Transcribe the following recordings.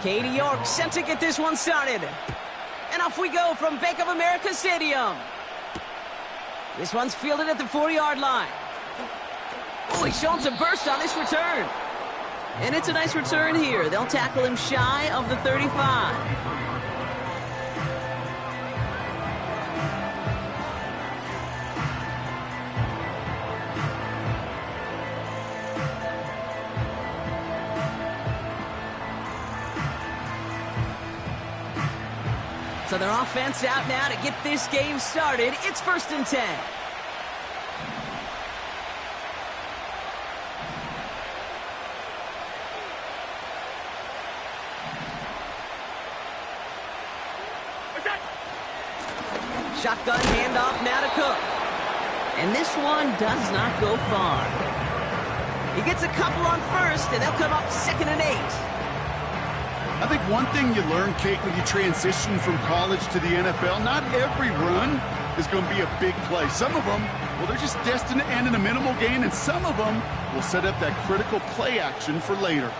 Katie York sent to get this one started. And off we go from Bank of America Stadium. This one's fielded at the 40-yard line. Oh, he's showing some burst on this return. And it's a nice return here. They'll tackle him shy of the 35. So their offense out now to get this game started. It's 1st and 10. Shotgun handoff now to Cook. And this one does not go far. He gets a couple on first, and they'll come up 2nd and 8. I think one thing you learn, Kate, when you transition from college to the NFL, not every run is going to be a big play. Some of them, well, they're just destined to end in a minimal gain, and some of them will set up that critical play action for later.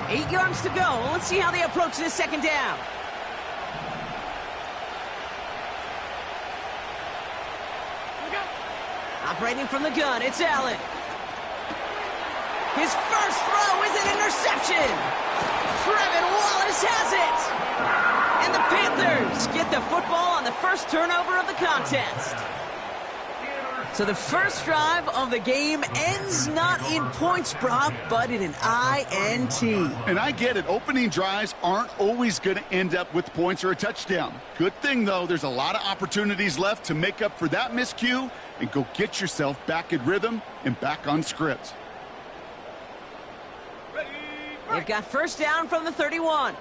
Eight yards to go. Let's see how they approach this 2nd down. Operating from the gun, it's Allen. His first throw is an interception. Trevin Wallace has it. And the Panthers get the football on the first turnover of the contest. So the first drive of the game ends not in points, Brock, but in an INT. And I get it. Opening drives aren't always going to end up with points or a touchdown. Good thing, though, there's a lot of opportunities left to make up for that miscue and go get yourself back in rhythm and back on script. They've got 1st down from the 31.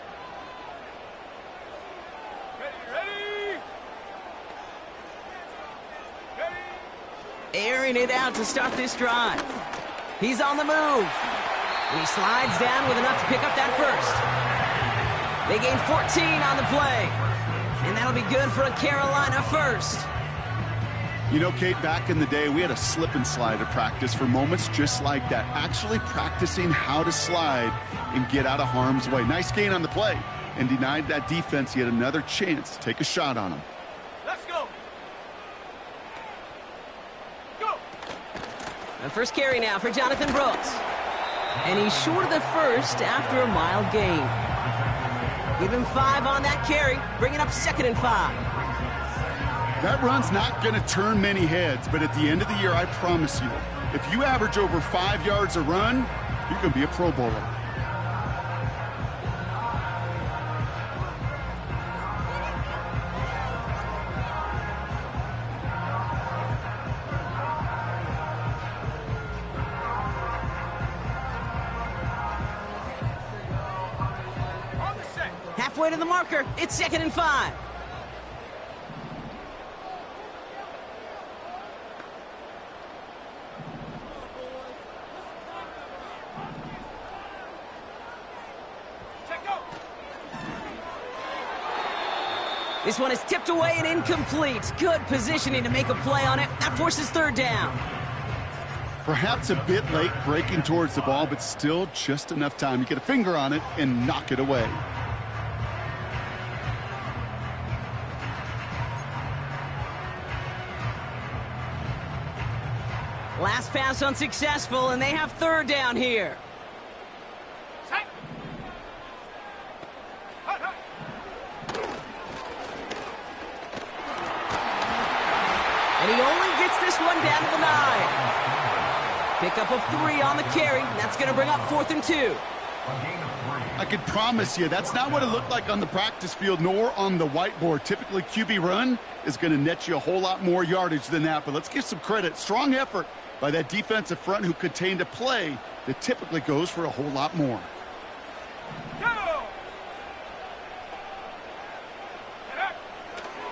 Airing it out to start this drive. He's on the move. And he slides down with enough to pick up that first. They gain 14 on the play. And that'll be good for a Carolina first. You know, Kate, back in the day, we had a slip and slide at practice for moments just like that. Actually practicing how to slide and get out of harm's way. Nice gain on the play. And denied that defense yet another chance to take a shot on him. Let's go. The first carry now for Jonathan Brooks. And he's short of the first after a mild gain. Give him 5 on that carry, bringing up 2nd and 5. That run's not going to turn many heads, but at the end of the year, I promise you, if you average over 5 yards a run, you're going to be a Pro Bowler. Halfway to the marker, it's 2nd and 5. This one is tipped away and incomplete. Good positioning to make a play on it. That forces 3rd down. Perhaps a bit late breaking towards the ball, but still just enough time to get a finger on it and knock it away. Last pass unsuccessful, and they have 3rd down here. And he only gets this one down to the 9. Pickup of 3 on the carry. That's going to bring up 4th and 2. I could promise you that's not what it looked like on the practice field nor on the whiteboard. Typically, QB run is going to net you a whole lot more yardage than that. But let's give some credit. Strong effort by that defensive front who contained a play that typically goes for a whole lot more.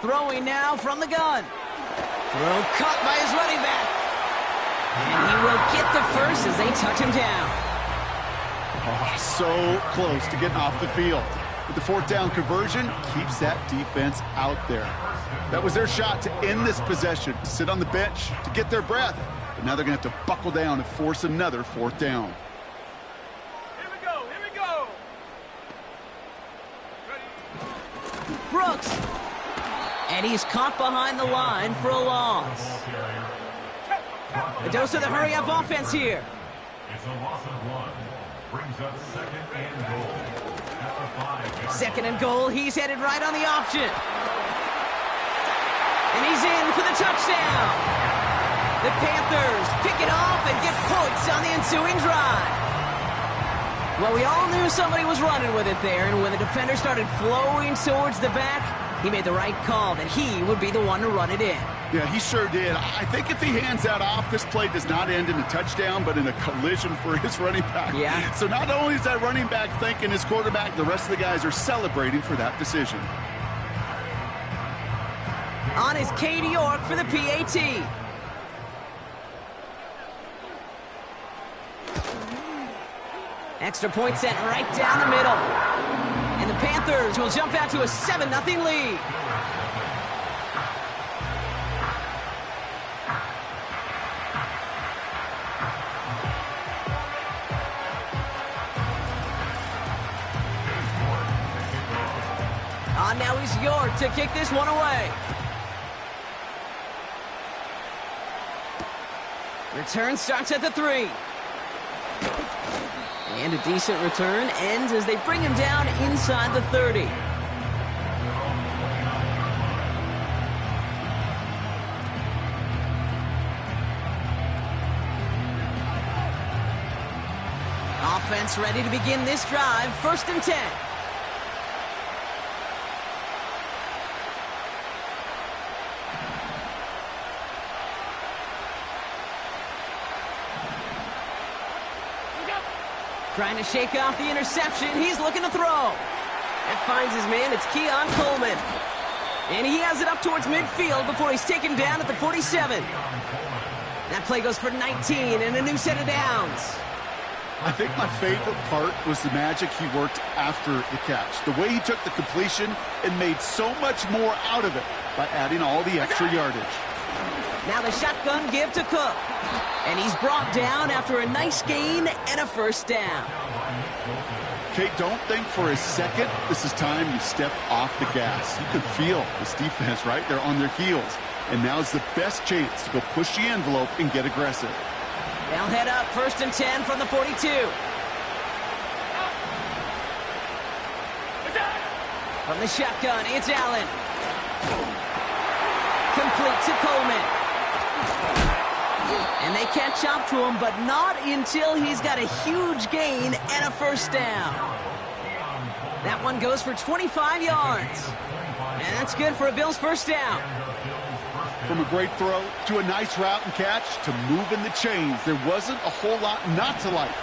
Throwing now from the gun. Throw caught by his running back. And he will get the first as they touch him down. Oh, so close to getting off the field. But the fourth down conversion keeps that defense out there. That was their shot to end this possession, to sit on the bench, to get their breath. But now they're going to have to buckle down and force another fourth down. Here we go. Brooks. And he's caught behind the line for a loss. A dose of the hurry-up offense here. It's a loss of 1. Brings up second and goal. At the 5. Second and goal. He's headed right on the option. And he's in for the touchdown. The Panthers pick it off and get points on the ensuing drive. Well, we all knew somebody was running with it there, and when the defender started flowing towards the back, he made the right call that he would be the one to run it in. Yeah, he sure did. I think if he hands that off, this play does not end in a touchdown, but in a collision for his running back. Yeah. So not only is that running back thanking his quarterback, the rest of the guys are celebrating for that decision. On is Katie York for the PAT. Extra point sent right down the middle. And the Panthers will jump out to a 7-0 lead. Now he's York to kick this one away. Return starts at the 3. And a decent return ends as they bring him down inside the 30. Offense ready to begin this drive. 1st and 10. Trying to shake off the interception. He's looking to throw. That finds his man. It's Keon Coleman. And he has it up towards midfield before he's taken down at the 47. That play goes for 19 and a new set of downs. I think my favorite part was the magic he worked after the catch. The way he took the completion and made so much more out of it by adding all the extra yardage. Now the shotgun give to Cook. And he's brought down after a nice gain and a 1st down. Kate, don't think for a second this is time you step off the gas. You can feel this defense right there on their heels. And now's the best chance to go push the envelope and get aggressive. They'll head up 1st and 10 from the 42. From the shotgun, it's Allen. Complete to Coleman. And they catch up to him, but not until he's got a huge gain and a 1st down. That one goes for 25 yards. And that's good for a Bills 1st down. From a great throw to a nice route and catch to moving the chains, there wasn't a whole lot not to like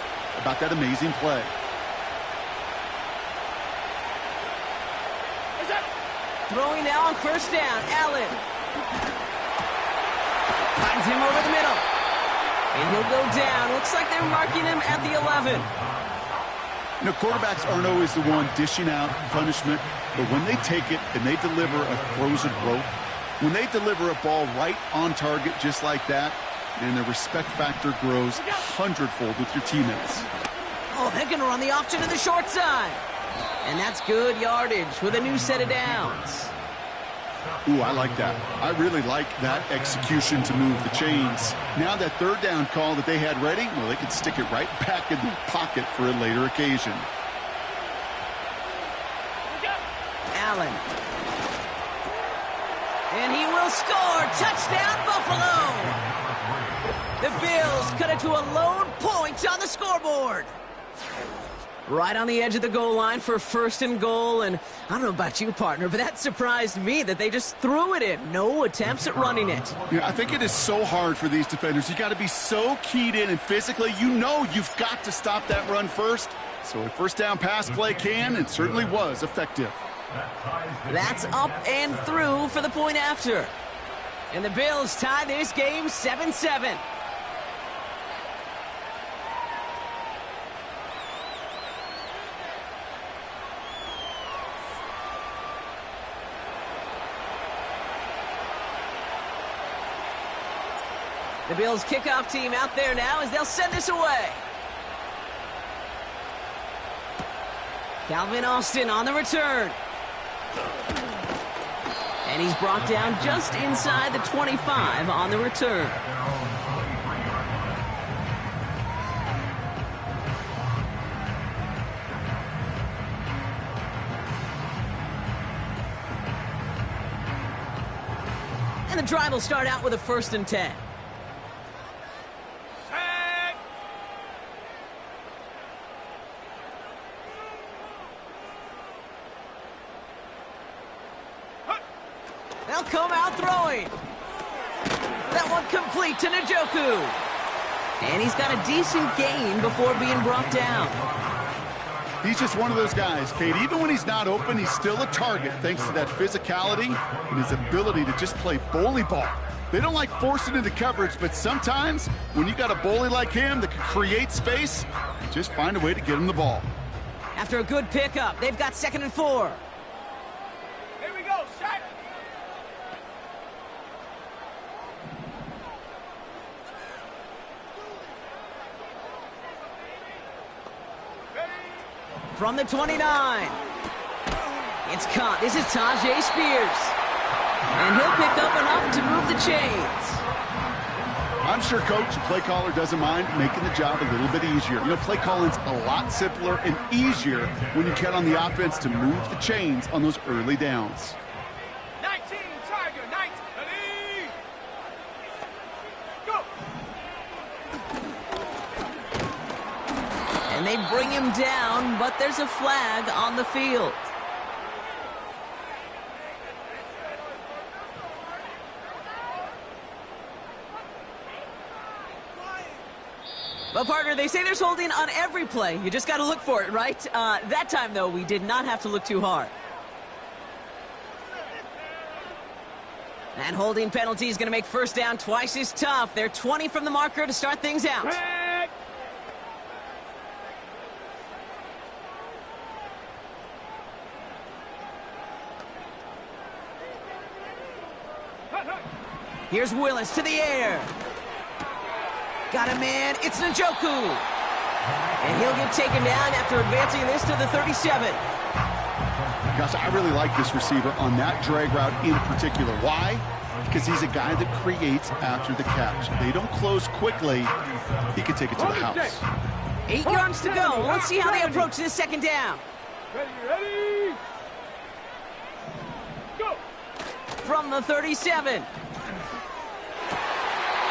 about that amazing play. Throwing now on 1st down, Allen. Finds him over the middle. And he'll go down. Looks like they're marking him at the 11. You know, quarterbacks aren't always the one dishing out punishment, but when they take it and they deliver a frozen rope, when they deliver a ball right on target just like that, and the respect factor grows 100-fold with your teammates. Oh, they're going to run the option to the short side. And that's good yardage with a new set of downs. Ooh, I like that. I really like that execution to move the chains. Now that 3rd down call that they had ready, well, they can stick it right back in the pocket for a later occasion. Allen. And he will score. Touchdown, Buffalo. The Bills cut it to a lone point on the scoreboard. Right on the edge of the goal line for 1st and goal. And I don't know about you, partner, but that surprised me that they just threw it in. No attempts at running it. Yeah, I think it is so hard for these defenders. You got to be so keyed in, and physically, you know you've got to stop that run first. So a 1st down pass play can and certainly was effective. That's up and through for the point after. And the Bills tie this game 7-7. The Bills kickoff team out there now as they'll send this away. Calvin Austin on the return. And he's brought down just inside the 25 on the return. And the drive will start out with a 1st and 10. They'll come out throwing. That one complete to Njoku. And he's got a decent gain before being brought down. He's just one of those guys, Kate. Even when he's not open, he's still a target thanks to that physicality and his ability to just play bully ball. They don't like forcing into coverage, but sometimes when you got a bully like him that can create space, just find a way to get him the ball. After a good pickup, they've got 2nd and 4. Here we go, shot. From the 29. It's caught. This is Tajay Spears. And he'll pick up enough to move the chains. I'm sure coach and play caller doesn't mind making the job a little bit easier. You know, play calling's a lot simpler and easier when you count on the offense to move the chains on those early downs. 19, Tiger, 19. Ready? Go. And they bring him down, but there's a flag on the field. Well, partner, they say there's holding on every play. You just got to look for it, right? That time, though, we did not have to look too hard. And holding penalty is going to make 1st down twice as tough. They're 20 from the marker to start things out. Here's Willis to the air. Got a man. It's Njoku. And he'll get taken down after advancing this to the 37. Gosh, I really like this receiver on that drag route in particular. Why? Because he's a guy that creates after the catch. They don't close quickly. He can take it to the house. 8 yards to go. Let's see how they approach this 2nd down. Ready? Go. From the 37.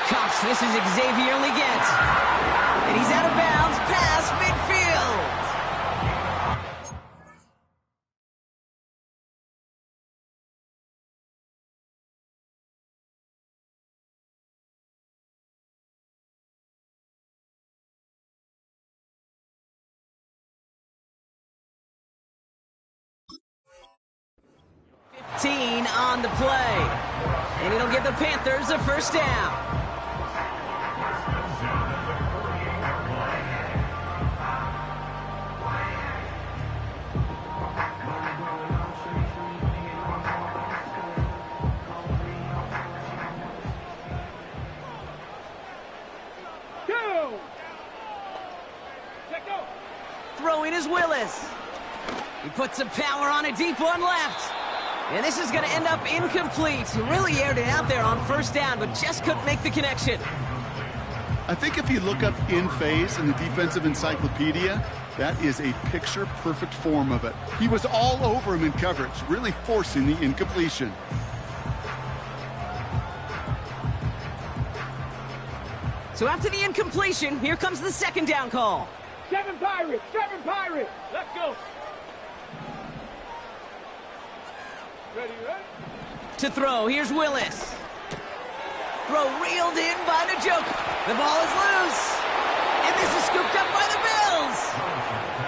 Cuffs, this is Xavier Leggett. And he's out of bounds past midfield. On the play. And it'll give the Panthers a 1st down. Go. Check go. Throwing is Willis. He puts some power on a deep one left. And this is going to end up incomplete. He really aired it out there on 1st down, but just couldn't make the connection. I think if you look up in phase in the defensive encyclopedia, that is a picture-perfect form of it. He was all over him in coverage, really forcing the incompletion. So after the incompletion, here comes the 2nd down call. 7 Pirates, 7 Pirates. Let's go. Ready? To throw, here's Willis. Throw reeled in by Njoku. The ball is loose. And this is scooped up by the Bills.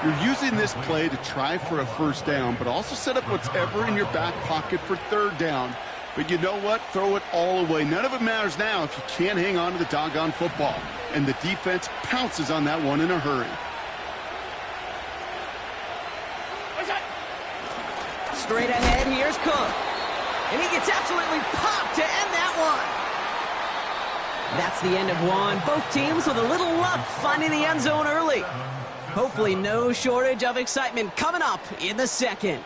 You're using this play to try for a 1st down, but also set up whatever in your back pocket for 3rd down. But you know what? Throw it all away. None of it matters now if you can't hang on to the doggone football. And the defense pounces on that one in a hurry. Straight ahead, here's Cook. And he gets absolutely popped to end that one. That's the end of one. Both teams with a little luck finding the end zone early. Hopefully no shortage of excitement coming up in the second.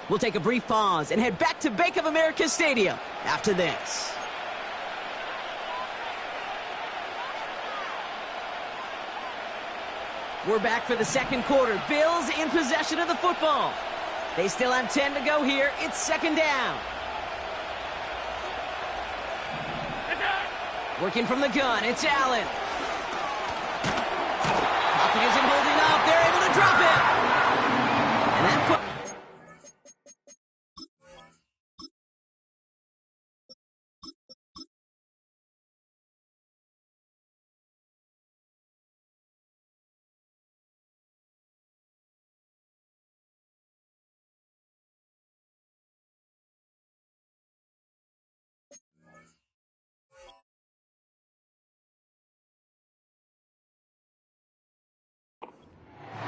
We'll take a brief pause and head back to Bank of America Stadium after this. We're back for the second quarter. Bills in possession of the football. They still have 10 to go here. It's second down. Working from the gun, it's Allen. Pocket isn't holding up. They're able to drop it. And that put...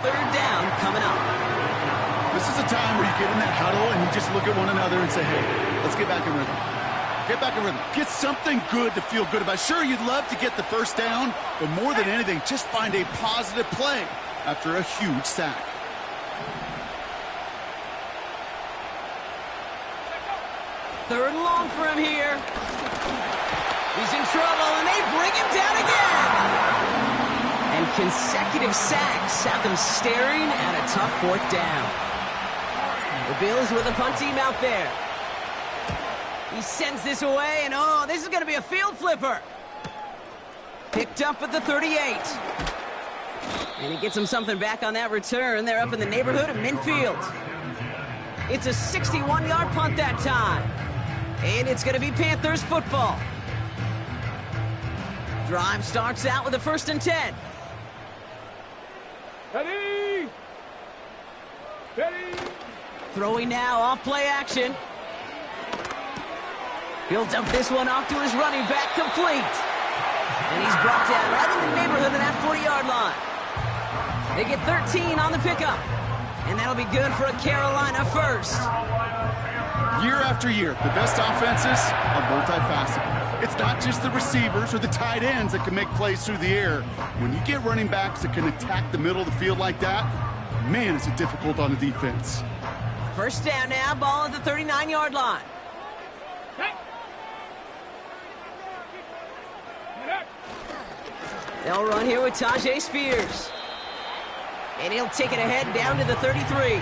Third down coming up. This is a time where you get in that huddle and you just look at one another and say, hey, let's get back in rhythm. Get back in rhythm. Get something good to feel good about. Sure, you'd love to get the first down, but more than anything, just find a positive play after a huge sack. Third and long for him here. He's in trouble, and they bring him down again. And consecutive sacks have them staring at a tough fourth down. The Bills with a punt team out there. He sends this away, and oh, this is going to be a field flipper. Picked up at the 38. And he gets him something back on that return. They're up in the neighborhood of midfield. It's a 61-yard punt that time. And it's going to be Panthers football. Drive starts out with a 1st and 10. Ready! Ready! Throwing now, off play action. He'll dump this one off to his running back, complete. And he's brought down right in the neighborhood of that 40-yard line. They get 13 on the pickup. And that'll be good for a Carolina first. Year after year, the best offenses are multifaceted. It's not just the receivers or the tight ends that can make plays through the air. When you get running backs that can attack the middle of the field like that, man, is it difficult on the defense. First down now, ball at the 39-yard line. They'll run here with Tajay Spears. And he'll take it ahead down to the 33.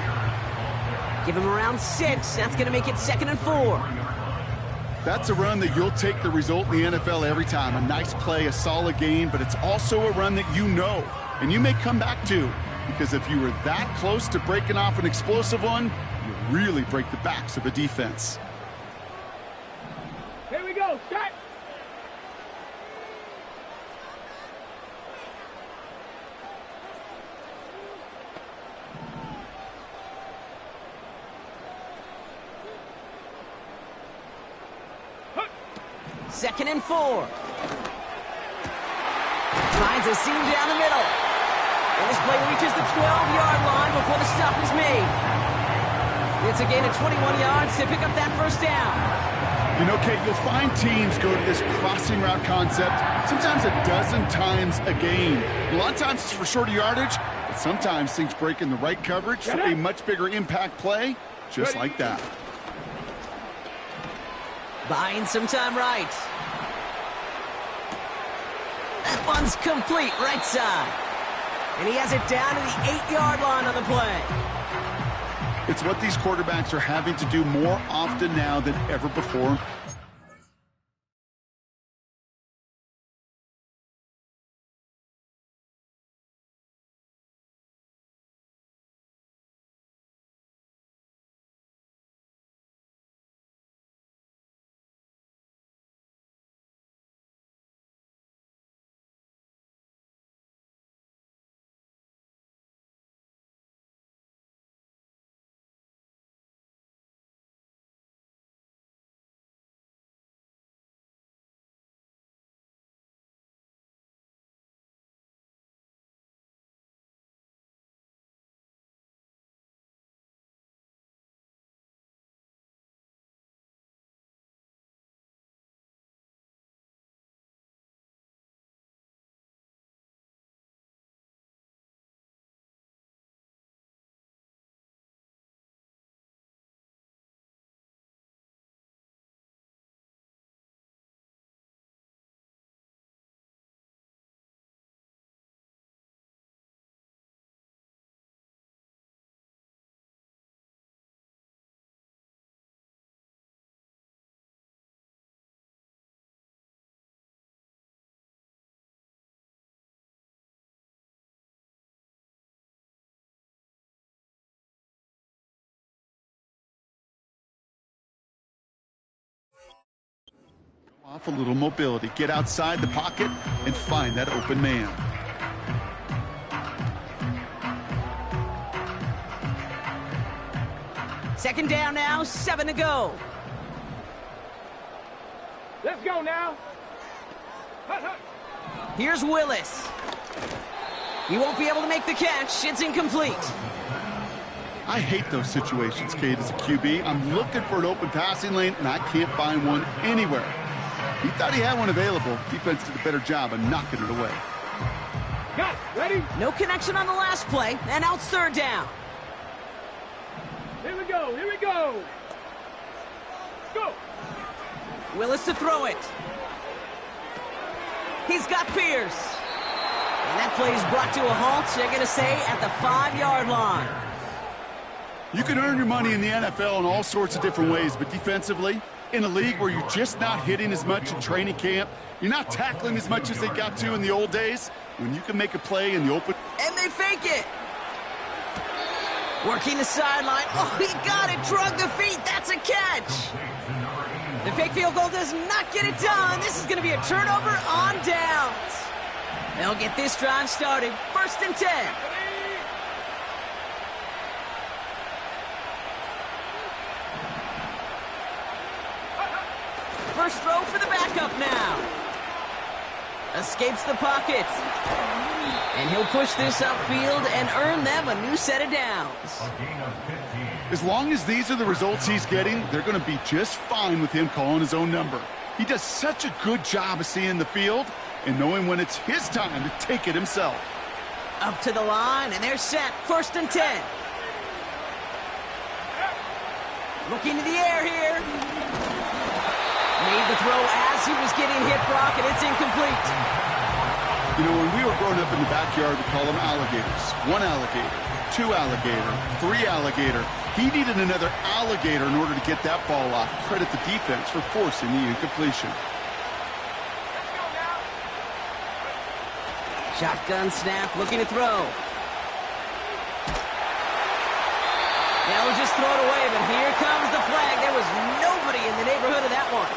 Give him around 6. That's going to make it 2nd and 4. That's a run that you'll take the result in the NFL every time. A nice play, a solid gain, but it's also a run that you know and you may come back to, because if you were that close to breaking off an explosive one, you really break the backs of a defense. Here we go, start! Second and 4. Finds a seam down the middle. And this play reaches the 12-yard line before the stop is made. It's a gain of 21 yards to pick up that first down. You know, Kate, you'll find teams go to this crossing route concept sometimes a dozen times a game. A lot of times it's for shorter yardage, but sometimes things break in the right coverage for a much bigger impact play, just like that. Buying some time right. That one's complete, right side. And he has it down to the 8-yard line on the play. It's what these quarterbacks are having to do more often now than ever before. Off a little mobility. Get outside the pocket and find that open man. Second down now, 7 to go. Let's go now. Hut, hut. Here's Willis. He won't be able to make the catch. It's incomplete. I hate those situations, Kate, as a QB. I'm looking for an open passing lane, and I can't find one anywhere. He thought he had one available. Defense did a better job of knocking it away. Got it. Ready? No connection on the last play, and now it's third down. Here we go. Here we go. Go. Willis to throw it. He's got Pierce. And that play is brought to a halt, they're going to say, at the 5-yard line. You can earn your money in the NFL in all sorts of different ways, but defensively, in a league where you're just not hitting as much in training camp, you're not tackling as much as they got to in the old days, when you can make a play in the open. And they fake it. Working the sideline. Oh, he got it. Drug the feet. That's a catch. The fake field goal does not get it done. This is going to be a turnover on downs. They'll get this drive started. 1st and 10. First throw for the backup now. Escapes the pocket. And he'll push this upfield and earn them a new set of downs. As long as these are the results he's getting, they're going to be just fine with him calling his own number. He does such a good job of seeing the field and knowing when it's his time to take it himself. Up to the line, and they're set. 1st and 10. Looking to the air here. Made the throw as he was getting hit, Brock, and it's incomplete. You know, when we were growing up in the backyard, we call them alligators. 1 alligator, 2 alligator, 3 alligator. He needed another alligator in order to get that ball off. Credit the defense for forcing the incompletion. Shotgun snap, looking to throw. They'll just throw it away, but here comes the flag. There was nobody in the neighborhood of that one.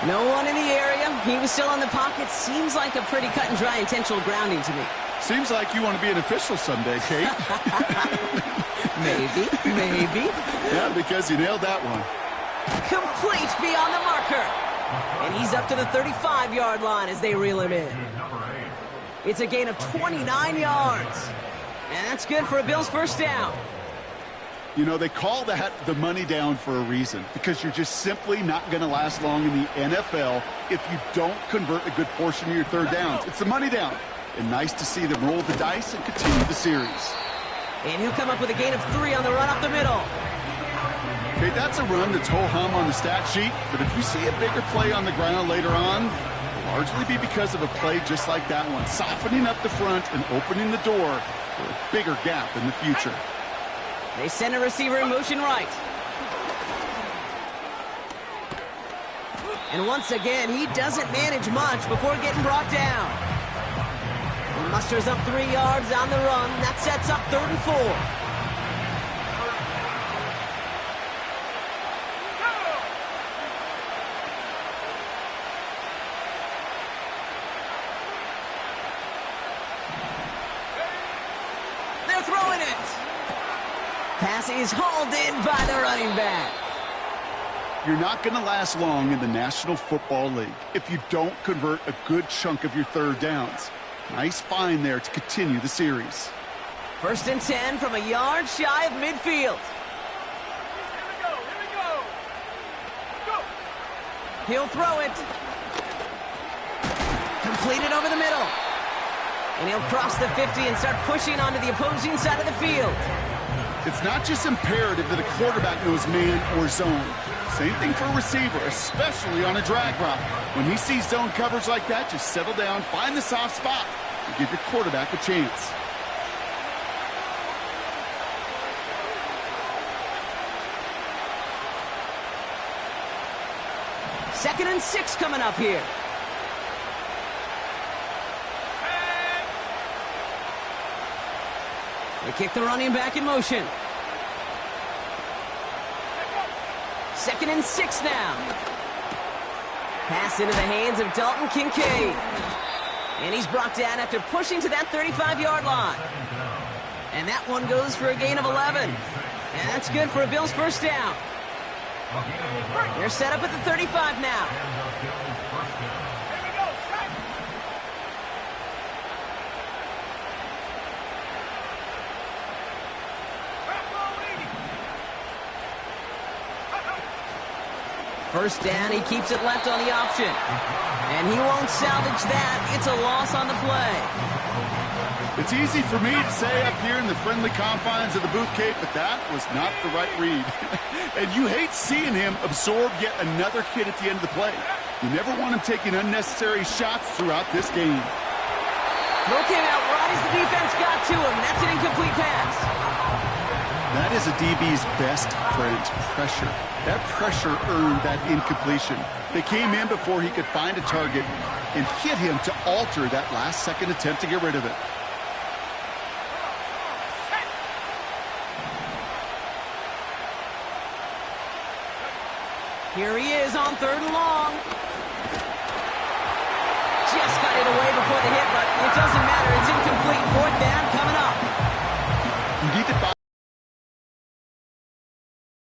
No one in the area. He was still in the pocket. Seems like a pretty cut and dry intentional grounding to me. Seems like you want to be an official someday, Kate. Maybe. Yeah, because you nailed that one. Complete beyond the marker. And he's up to the 35-yard line as they reel him in. It's a gain of 29 yards. And that's good for a Bills first down. You know, they call that the money down for a reason, because you're just simply not going to last long in the NFL if you don't convert a good portion of your third downs. It's the money down. And nice to see them roll the dice and continue the series. And he'll come up with a gain of 3 on the run up the middle. Okay, that's a run that's ho-hum on the stat sheet, but if you see a bigger play on the ground later on, it'll largely be because of a play just like that one, softening up the front and opening the door for a bigger gap in the future. They send a receiver in motion right. And once again, he doesn't manage much before getting brought down. He musters up 3 yards on the run. That sets up 3rd and 4. They're throwing it. Pass is hauled in by the running back. You're not going to last long in the National Football League if you don't convert a good chunk of your third downs. Nice find there to continue the series. 1st and 10 from a yard shy of midfield. Here we go. Go. He'll throw it. Completed over the middle. And he'll cross the 50 and start pushing onto the opposing side of the field. It's not just imperative that a quarterback knows man or zone. Same thing for a receiver, especially on a drag route. When he sees zone coverage like that, just settle down, find the soft spot, and give your quarterback a chance. Second and 6 coming up here. They kick the running back in motion. 2nd and 6 now. Pass into the hands of Dalton Kincaid. And he's brought down after pushing to that 35-yard line. And that one goes for a gain of 11. And that's good for a Bills first down. They're set up at the 35 now. First down, he keeps it left on the option. And he won't salvage that. It's a loss on the play. It's easy for me to say up here in the friendly confines of the booth, Kate, but that was not the right read. And you hate seeing him absorb yet another hit at the end of the play. You never want him taking unnecessary shots throughout this game. Throw came out right as the defense got to him. That's an incomplete pass. That is a DB's best friend, pressure. That pressure earned that incompletion. They came in before he could find a target and hit him to alter that last-second attempt to get rid of it. Here he is on 3rd and long. Just got it away before the hit, but it doesn't matter. It's incomplete. 4th down coming up. You need to buy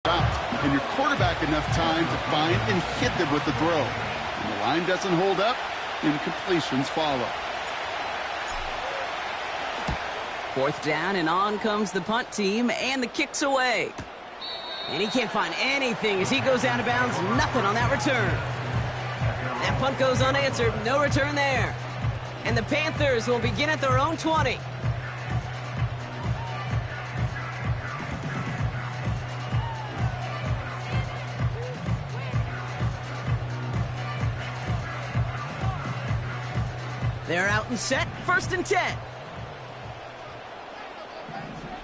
out, and your quarterback enough time to find and hit them with the throw. When the line doesn't hold up, incompletions follow. 4th down, and on comes the punt team, and the kick's away. And he can't find anything as he goes out of bounds. Nothing on that return. That punt goes unanswered. No return there. And the Panthers will begin at their own 20. They're out and set. 1st and 10.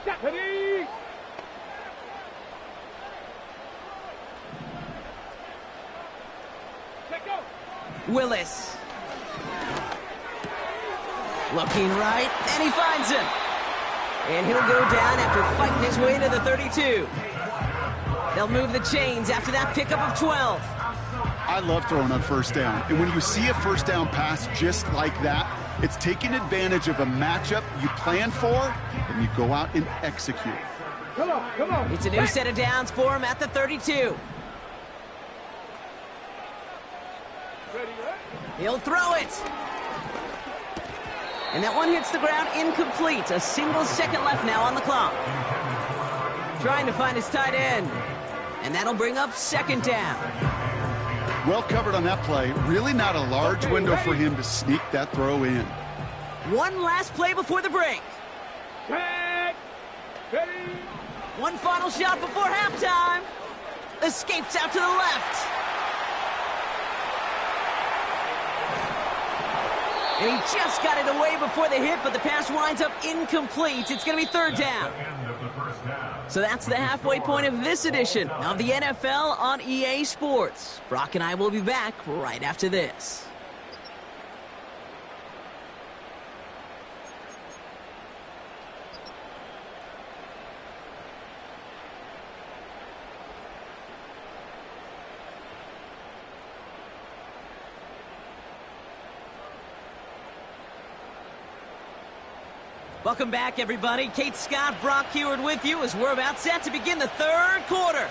Deputy! Willis. Looking right, and he finds him. And he'll go down after fighting his way to the 32. They'll move the chains after that pickup of 12. I love throwing on 1st down. And when you see a 1st down pass just like that, it's taking advantage of a matchup you plan for, and you go out and execute. Come on. It's a new set of downs for him at the 32. He'll throw it. And that one hits the ground incomplete. A single second left now on the clock. Trying to find his tight end. And that'll bring up 2nd down. Well covered on that play. Really not a large window for him to sneak that throw in. One last play before the break. One final shot before halftime. Escapes out to the left. And he just got it away before the hit, but the pass winds up incomplete. It's going to be 3rd down. So that's the halfway point of this edition of the NFL on EA Sports. Brock and I will be back right after this. Welcome back, everybody. Kate Scott, Brock Heward with you as we're about set to begin the 3rd quarter.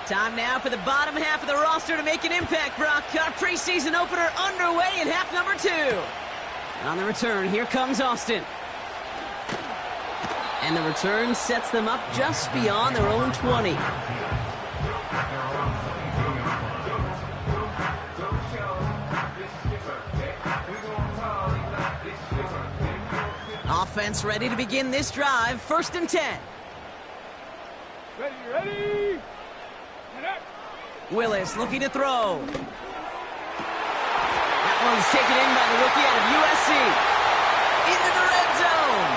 Time now for the bottom half of the roster to make an impact, Brock. Our preseason opener underway in half number 2. On the return, here comes Austin. And the return sets them up just beyond their own 20. Offense ready to begin this drive. 1st and 10. Ready. Willis looking to throw. That one's taken in by the rookie out of USC. Into the red zone.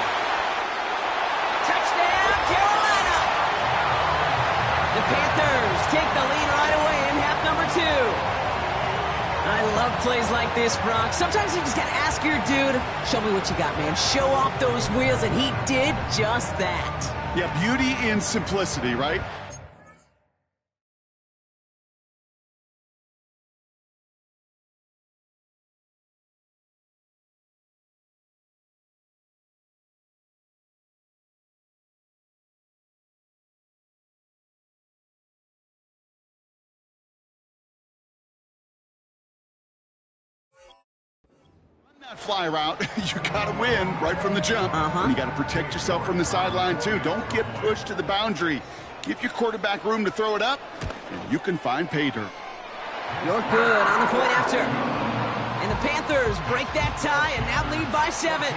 Touchdown, Carolina! The Panthers take the lead right away in half number 2. I love plays like this this, Brock. Sometimes you just gotta ask your dude, show me what you got, man. Show off those wheels, and he did just that. Yeah, beauty in simplicity, right? That fly route, you got to win right from the jump. And you got to protect yourself from the sideline, too. Don't get pushed to the boundary. Give your quarterback room to throw it up, and you can find pay dirt. You're good on the point after. And the Panthers break that tie and now lead by 7.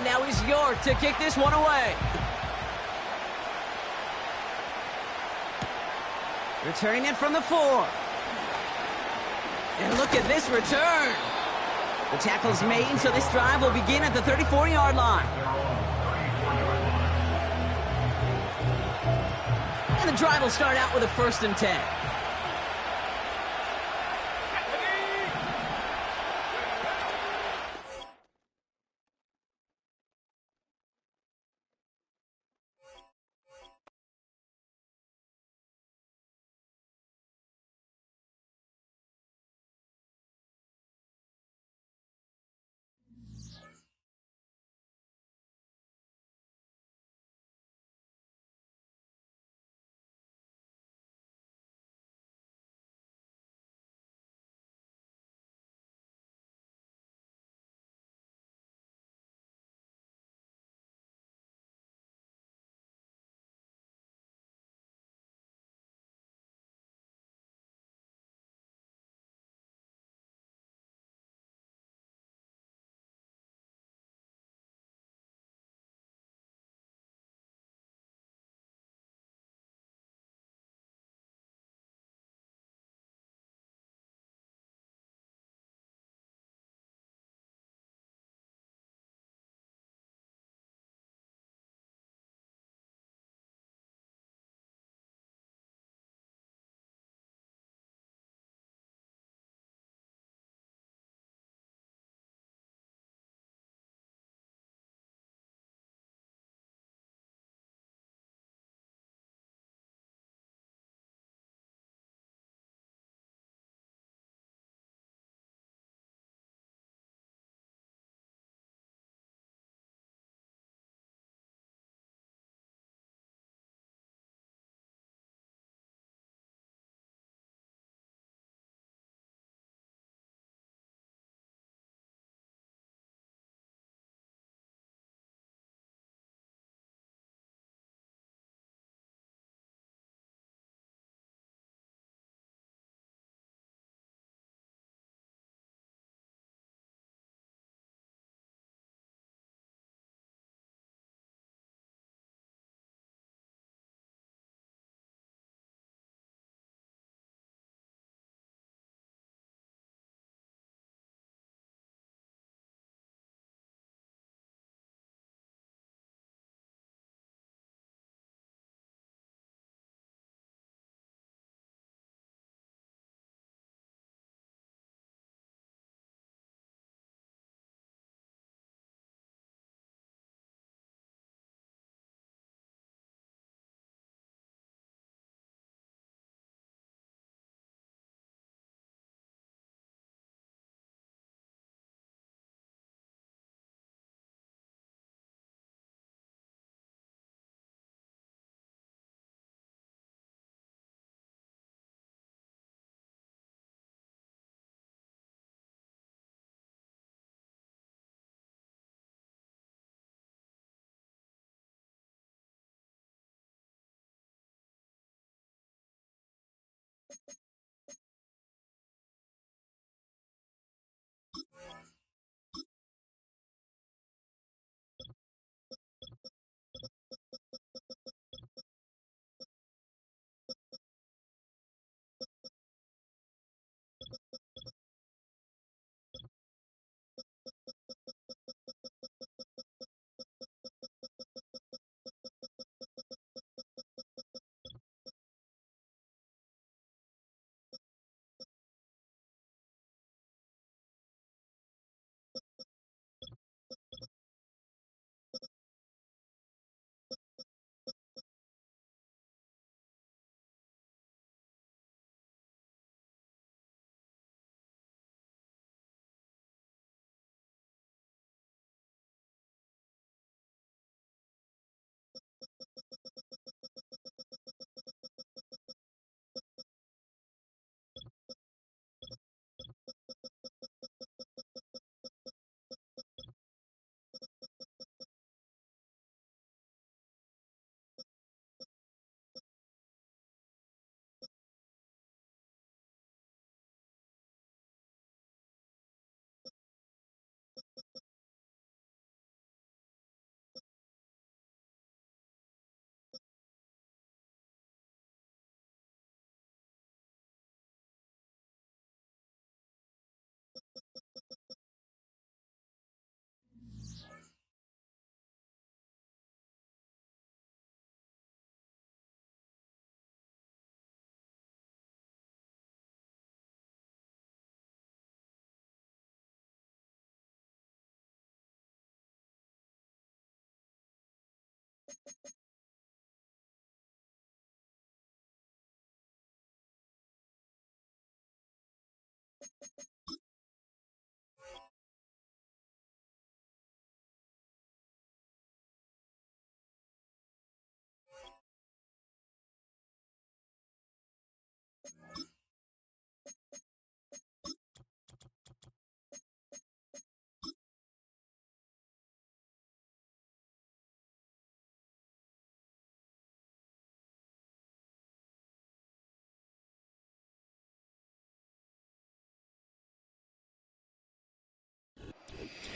Now he's York to kick this one away. Returning it from the 4. And look at this return. The tackle's made, so this drive will begin at the 34-yard line. And the drive will start out with a 1st and 10.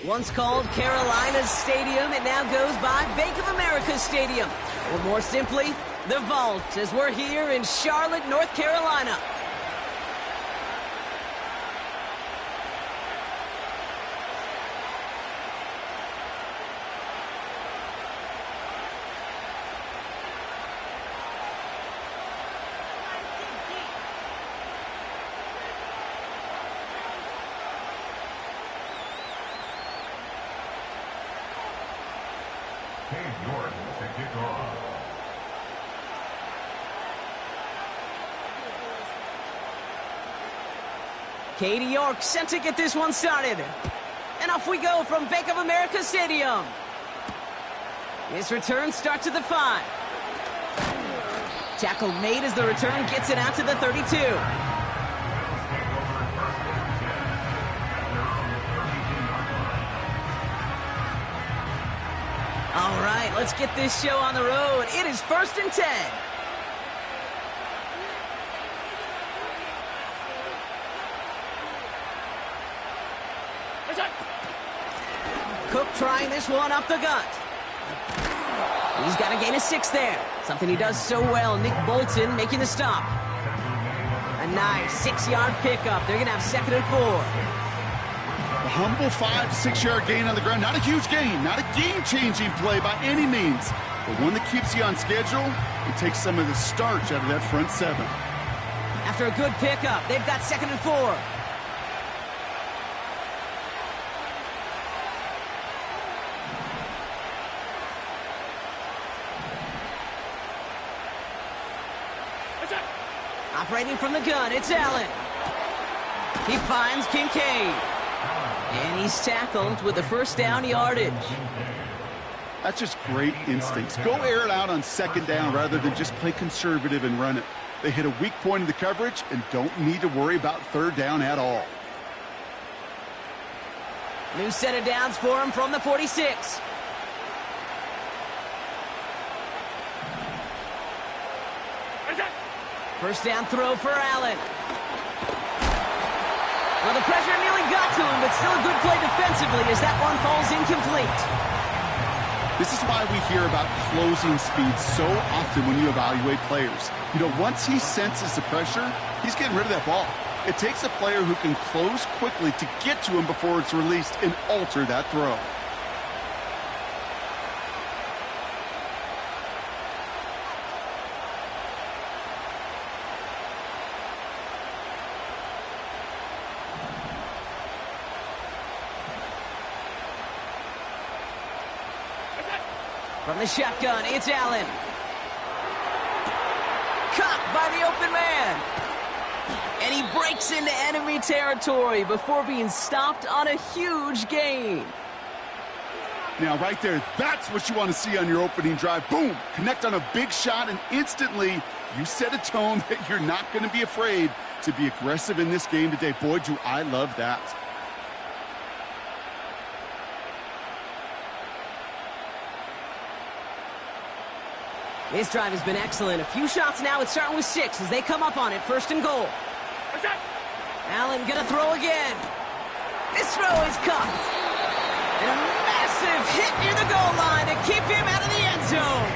Once called Carolina's Stadium, it now goes by Bank of America Stadium. Or more simply, the Vault, as we're here in Charlotte, North Carolina. York to kick off. Katie York sent to get this one started. And off we go from Bank of America Stadium. This return starts at the 5. Tackle made as the return gets it out to the 32. All right, let's get this show on the road. It is 1st and 10. Cook trying this one up the gut. He's got to gain a 6 there. Something he does so well. Nick Bolton making the stop. A nice 6-yard pickup. They're going to have 2nd and 4. A humble 5 to 6-yard gain on the ground. Not a huge gain, not a game-changing play by any means, but one that keeps you on schedule and takes some of the starch out of that front 7. After a good pickup, they've got 2nd and 4. Operating from the gun, it's Allen. He finds Kincaid. And he's tackled with the 1st down yardage. That's just great instincts. Go air it out on 2nd down rather than just play conservative and run it. They hit a weak point in the coverage and don't need to worry about 3rd down at all. New set of downs for him from the 46. First down throw for Allen. Well, the pressure nearly got to him, but still a good play defensively as that one falls incomplete. This is why we hear about closing speed so often when you evaluate players. You know, once he senses the pressure, he's getting rid of that ball. It takes a player who can close quickly to get to him before it's released and alter that throw. From the shotgun, it's Allen. Caught by the open man. And he breaks into enemy territory before being stopped on a huge gain. Now, right there, that's what you want to see on your opening drive. Boom! Connect on a big shot, and instantly you set a tone that you're not going to be afraid to be aggressive in this game today. Boy, do I love that. This drive has been excellent. A few shots now. It's starting with 6 as they come up on it. 1st and goal. Allen gonna throw again. This throw is caught. And a massive hit near the goal line to keep him out of the end zone.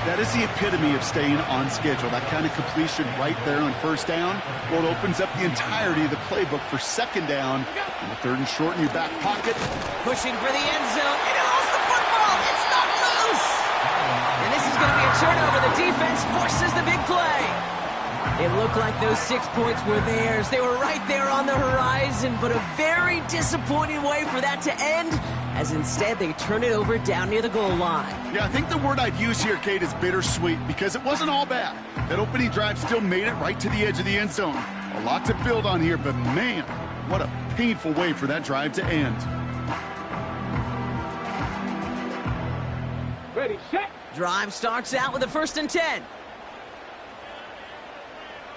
That is the epitome of staying on schedule. That kind of completion right there on 1st down. Well, it opens up the entirety of the playbook for 2nd down. And the 3rd and short in your back pocket. Pushing for the end zone. And he lost the football. It's not loose. And this is going to be a turnover. The defense forces the big play. It looked like those 6 points were theirs. They were right there on the horizon, but a very disappointing way for that to end. as instead they turn it over down near the goal line. Yeah, I think the word I'd use here, Kate, is bittersweet, because it wasn't all bad. That opening drive still made it right to the edge of the end zone. A lot to build on here, but man, what a painful way for that drive to end. Ready, set, Drive starts out with a 1st and 10.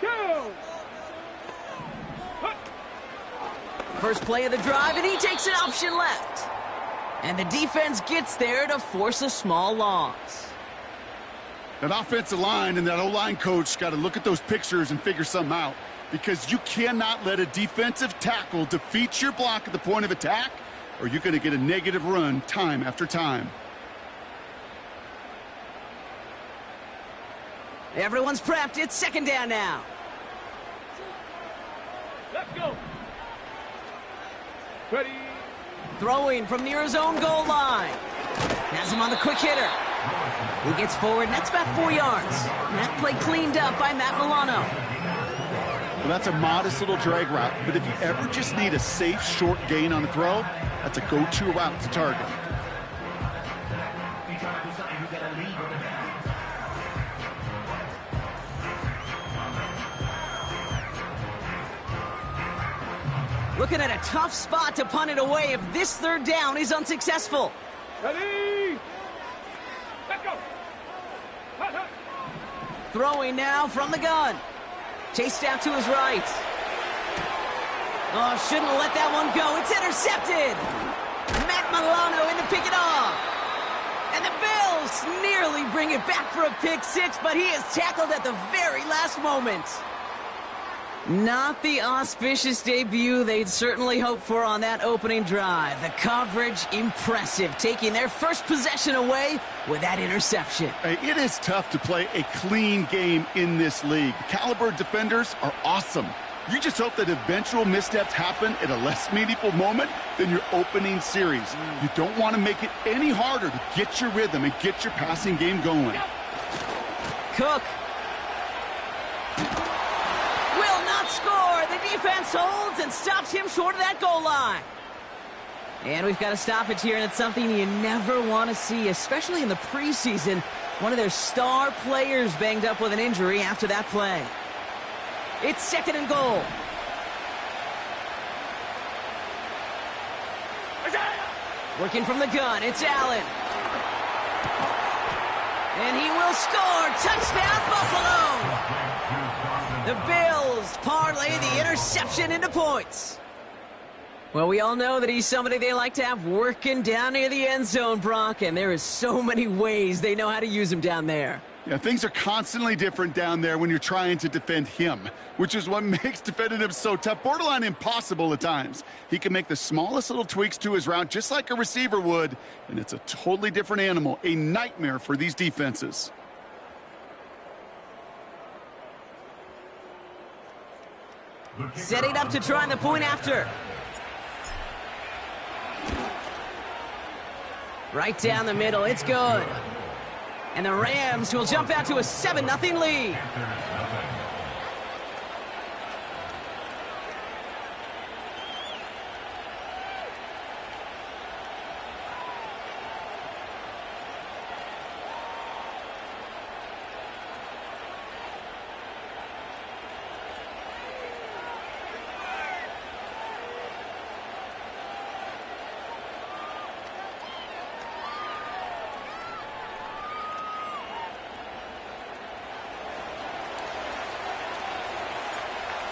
go! First play of the drive, and he takes an option left. And the defense gets there to force a small loss. That offensive line and that O-line coach got to look at those pictures and figure something out, because you cannot let a defensive tackle defeat your block at the point of attack, or you're going to get a negative run time after time. Everyone's prepped. It's 2nd down now. Let's go! Ready, Throwing from near his own goal line. Has him on the quick hitter. He gets forward, and that's about 4 yards. And that play cleaned up by Matt Milano. Well, that's a modest little drag route, but if you ever just need a safe, short gain on a throw, that's a go-to route to target. Looking at a tough spot to punt it away if this 3rd down is unsuccessful. ready, let's go! Hut, hut. Throwing now from the gun. Chased out to his right. Oh, shouldn't have let that one go. It's intercepted. Matt Milano in to pick it off. And the Bills nearly bring it back for a pick 6, but he is tackled at the very last moment. Not the auspicious debut they'd certainly hoped for on that opening drive. The coverage, impressive, taking their first possession away with that interception. Hey, it is tough to play a clean game in this league. Caliber defenders are awesome. You just hope that eventual missteps happen at a less meaningful moment than your opening series. You don't want to make it any harder to get your rhythm and get your passing game going. Cook will not score. The defense holds and stops him short of that goal line. And we've got a stoppage here, and it's something you never want to see, especially in the preseason. One of their star players banged up with an injury after that play. It's 2nd and goal. Working from the gun, it's Allen. And he will score. Touchdown, Buffalo. The Bills parlay the interception into points. Well, we all know that he's somebody they like to have working down near the end zone, Brock, and there is so many ways they know how to use him down there. Yeah, things are constantly different down there when you're trying to defend him, which is what makes defending him so tough, borderline impossible at times. He can make the smallest little tweaks to his route just like a receiver would, and it's a totally different animal, a nightmare for these defenses. Setting up to try the point after. Right down the middle, it's good. And the Rams will jump out to a 7-0 lead.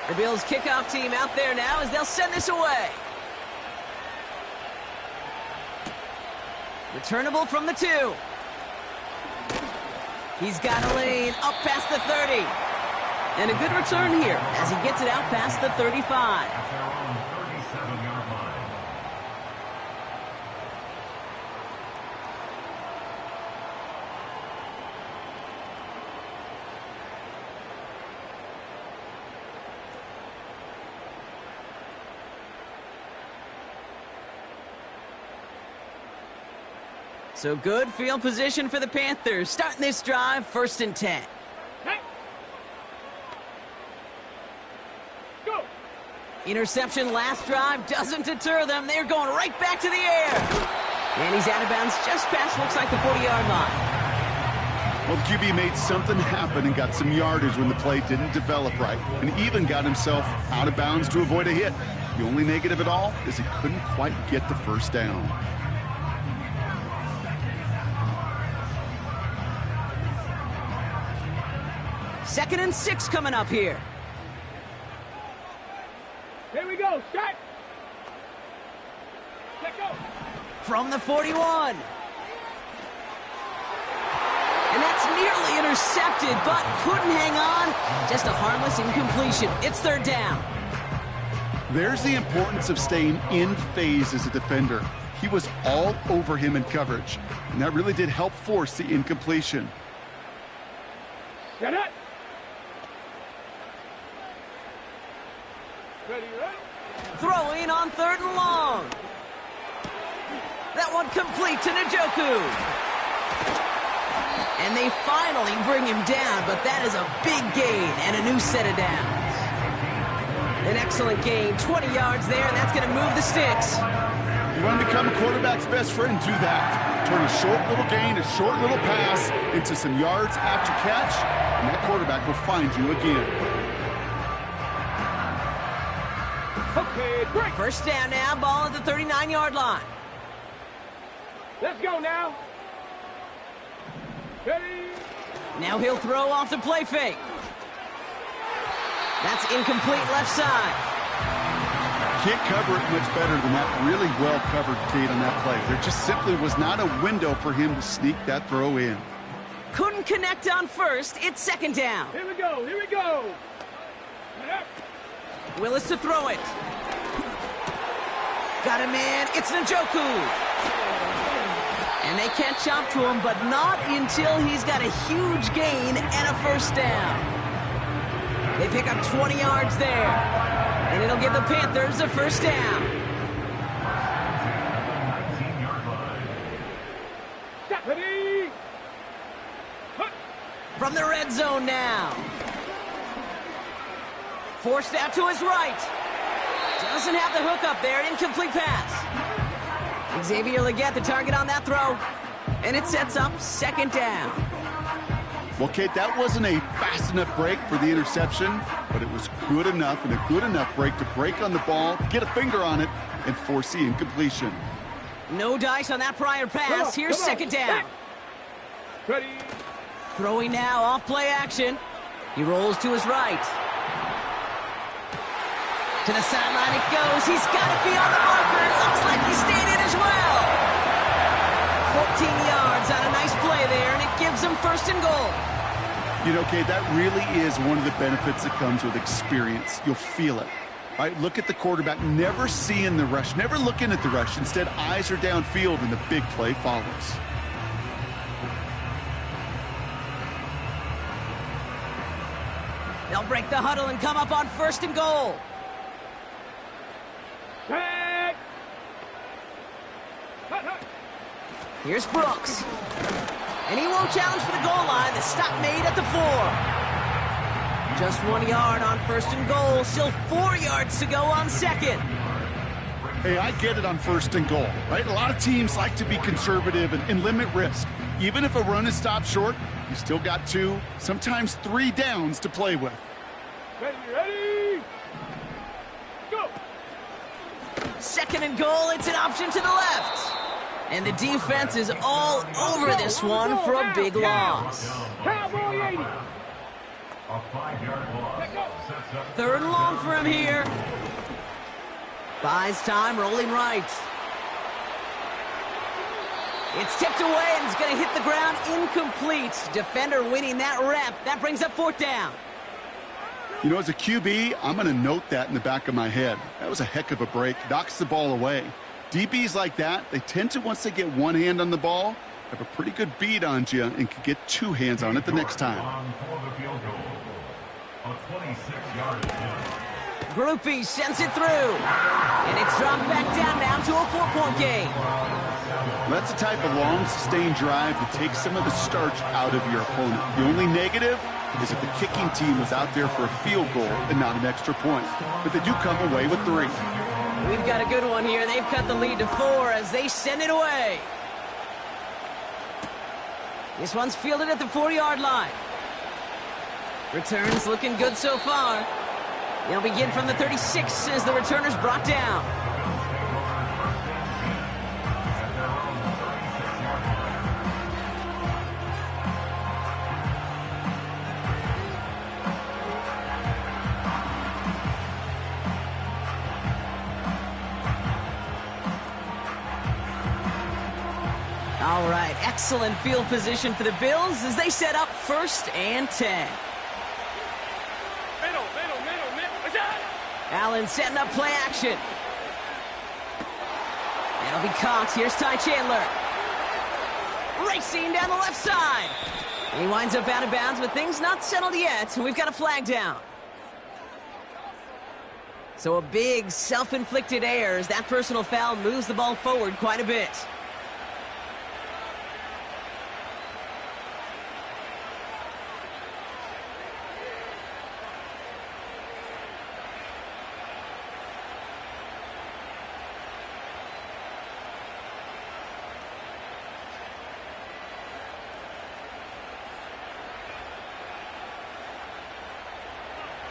The Bills kickoff team out there now as they'll send this away. Returnable from the 2. He's got a lane up past the 30. And a good return here as he gets it out past the 35. At their own 37-yard line. So good field position for the Panthers. Starting this drive, 1st and 10. Hey. Go! Interception last drive doesn't deter them. They're going right back to the air. And he's out of bounds just past, looks like, the 40-yard line. Well, the QB made something happen and got some yardage when the play didn't develop right, and even got himself out of bounds to avoid a hit. The only negative at all is he couldn't quite get the first down. Second and 6 coming up here. Here we go. Start. Let go. From the 41. And that's nearly intercepted, but couldn't hang on. Just a harmless incompletion. It's third down. There's the importance of staying in phase as a defender. He was all over him in coverage, and that really did help force the incompletion. Get it. Ready, ready. Throwing on third and long. That one complete to Njoku. And they finally bring him down, but that is a big gain and a new set of downs. An excellent gain, 20 yards there, and that's going to move the sticks. You want to become a quarterback's best friend, do that. Turn a short little gain, a short little pass into some yards after catch, and that quarterback will find you again. Okay, break. First down now, ball at the 39-yard line. Let's go now. Ready. Now he'll throw off the play fake. That's incomplete left side. Can't cover it much better than that really well-covered Kate on that play. There just simply was not a window for him to sneak that throw in. Couldn't connect on first. It's second down. Here we go. Here we go. Willis to throw it. Got a man. It's Njoku. And they can't chop to him, but not until he's got a huge gain and a first down. They pick up 20 yards there. And it'll give the Panthers a first down. Ready. From the red zone now. Forced out to his right. Doesn't have the hook up there. Incomplete pass. Xavier Legette the target on that throw. And it sets up second down. Well, Kate, that wasn't a fast enough break for the interception, but it was good enough and a good enough break to break on the ball, get a finger on it, and force the incompletion. No dice on that prior pass. Here's second down. Ready. Throwing now off play action. He rolls to his right. To the sideline it goes. He's got to be on the marker. It looks like he stayed in as well. 14 yards on a nice play there, and it gives him first and goal. You know, Kate, that really is one of the benefits that comes with experience. You'll feel it. Right? Look at the quarterback, never seeing the rush, never looking at the rush. Instead, eyes are downfield, and the big play follows. They'll break the huddle and come up on first and goal. Tag. Here's Brooks. And he won't challenge for the goal line. The stop made at the 4. Just 1 yard on first and goal. Still 4 yards to go on second. Hey, I get it on first and goal, right? A lot of teams like to be conservative and limit risk. Even if a run is stopped short, you still got 2, sometimes 3 downs to play with. Ready, ready. Go. Second and goal. It's an option to the left. And the defense is all over this one for a big loss. Cowboy 80. A 5-yard loss. Sets up Third and long for him here. Buys time, rolling right. It's tipped away and it's going to hit the ground incomplete. Defender winning that rep. That brings up fourth down. You know, as a QB, I'm going to note that in the back of my head. That was a heck of a break. Knocks the ball away. DBs like that, they tend to, once they get one hand on the ball, have a pretty good beat on you and can get 2 hands on it the next time. for the field goal. A 26-yard attempt. Groupie sends it through. And it's dropped back down to a 4-point game. That's the type of long, sustained drive that takes some of the starch out of your opponent. The only negative is if the kicking team was out there for a field goal and not an extra point. But they do come away with 3. We've got a good one here. They've cut the lead to 4 as they send it away. This one's fielded at the 40-yard line. Returns looking good so far. They'll begin from the 36 as the returner's brought down. All right, excellent field position for the Bills as they set up 1st and 10. Middle. Allen setting up play action. It'll be caught. Here's Ty Chandler. Racing down the left side. He winds up out of bounds, but things not settled yet. We've got a flag down. So a big self-inflicted error as that personal foul moves the ball forward quite a bit.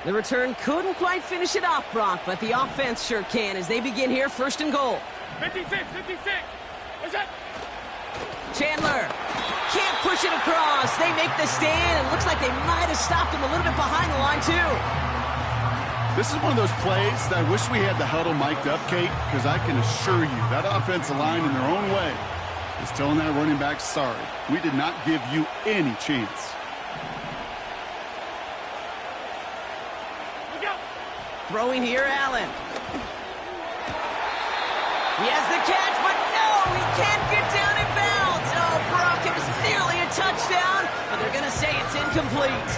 The return couldn't quite finish it off, Brock, but the offense sure can as they begin here 1st and goal. 56. What's that? Chandler can't push it across. They make the stand. It looks like they might have stopped him a little bit behind the line, too. This is one of those plays that I wish we had the huddle mic'd up, Kate, because I can assure you that offensive line in their own way is telling that running back, sorry, we did not give you any chance. Throwing here, Allen. He has the catch, but no, he can't get down in bounds. Oh, Brock, it was nearly a touchdown, but they're going to say it's incomplete.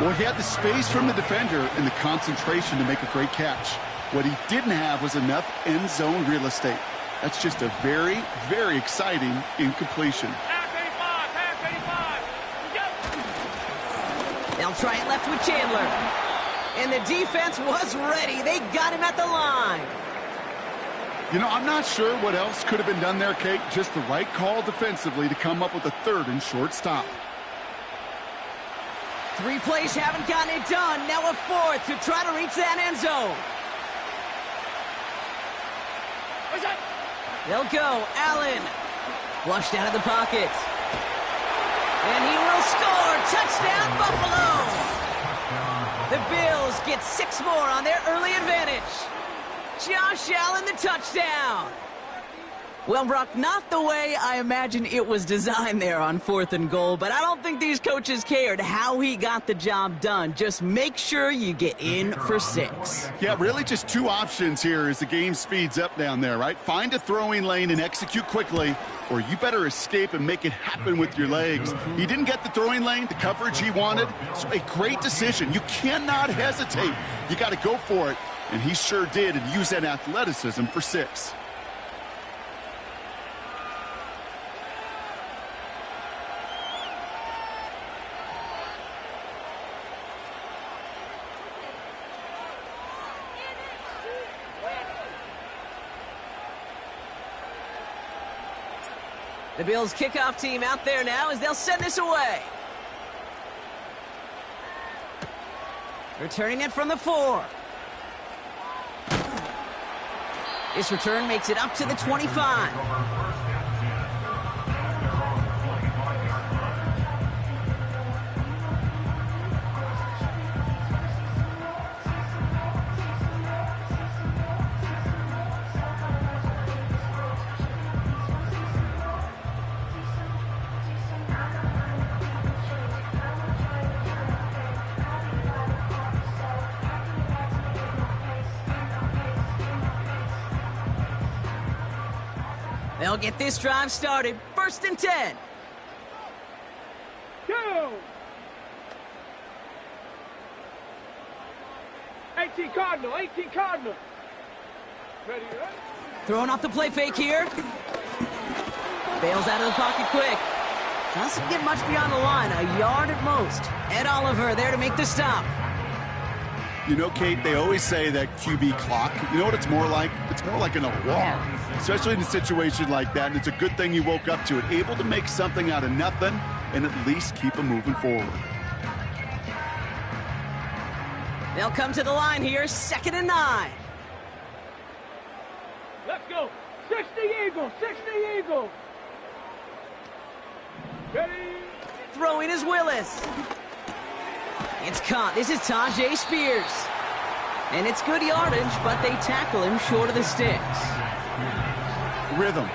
Well, he had the space from the defender and the concentration to make a great catch. What he didn't have was enough end zone real estate. That's just a very, very exciting incompletion. Pass 85. They'll try it left with Chandler. And the defense was ready. They got him at the line. You know, I'm not sure what else could have been done there, Kate. Just the right call defensively to come up with a 3rd and short stop. 3 plays haven't gotten it done. Now a 4th to try to reach that end zone. What's that? They'll go. Allen. Flushed out of the pocket. And he will score. Touchdown, Buffalo. The Bills get 6 more on their early advantage. Josh Allen, the touchdown. Well, Brock, not the way I imagine it was designed there on 4th and goal, but I don't think these coaches cared how he got the job done. Just make sure you get in for 6. Yeah, really just 2 options here as the game speeds up down there, right? Find a throwing lane and execute quickly, or you better escape and make it happen with your legs. He didn't get the throwing lane, the coverage he wanted, so a great decision. You cannot hesitate. You got to go for it, and he sure did, and use that athleticism for 6. The Bills kickoff team out there now as they'll send this away. Returning it from the 4. This return makes it up to the 25. They'll get this drive started. 1st and 10. Go! 18 Cardinal. Ready? Throwing off the play fake here. Bails out of the pocket quick. Doesn't get much. much beyond the line, a yard at most. Ed Oliver there to make the stop. You know, Kate, they always say that QB clock. You know what it's more like? It's more like an alarm, especially in a situation like that. And it's a good thing you woke up to it, able to make something out of nothing and at least keep them moving forward. They'll come to the line here, 2nd and 9. Let's go. 60 Eagles, 60 Eagles. Ready? Throwing is Willis. It's caught. This is Tajay Spears. And it's good yardage, but they tackle him short of the sticks. Rhythm.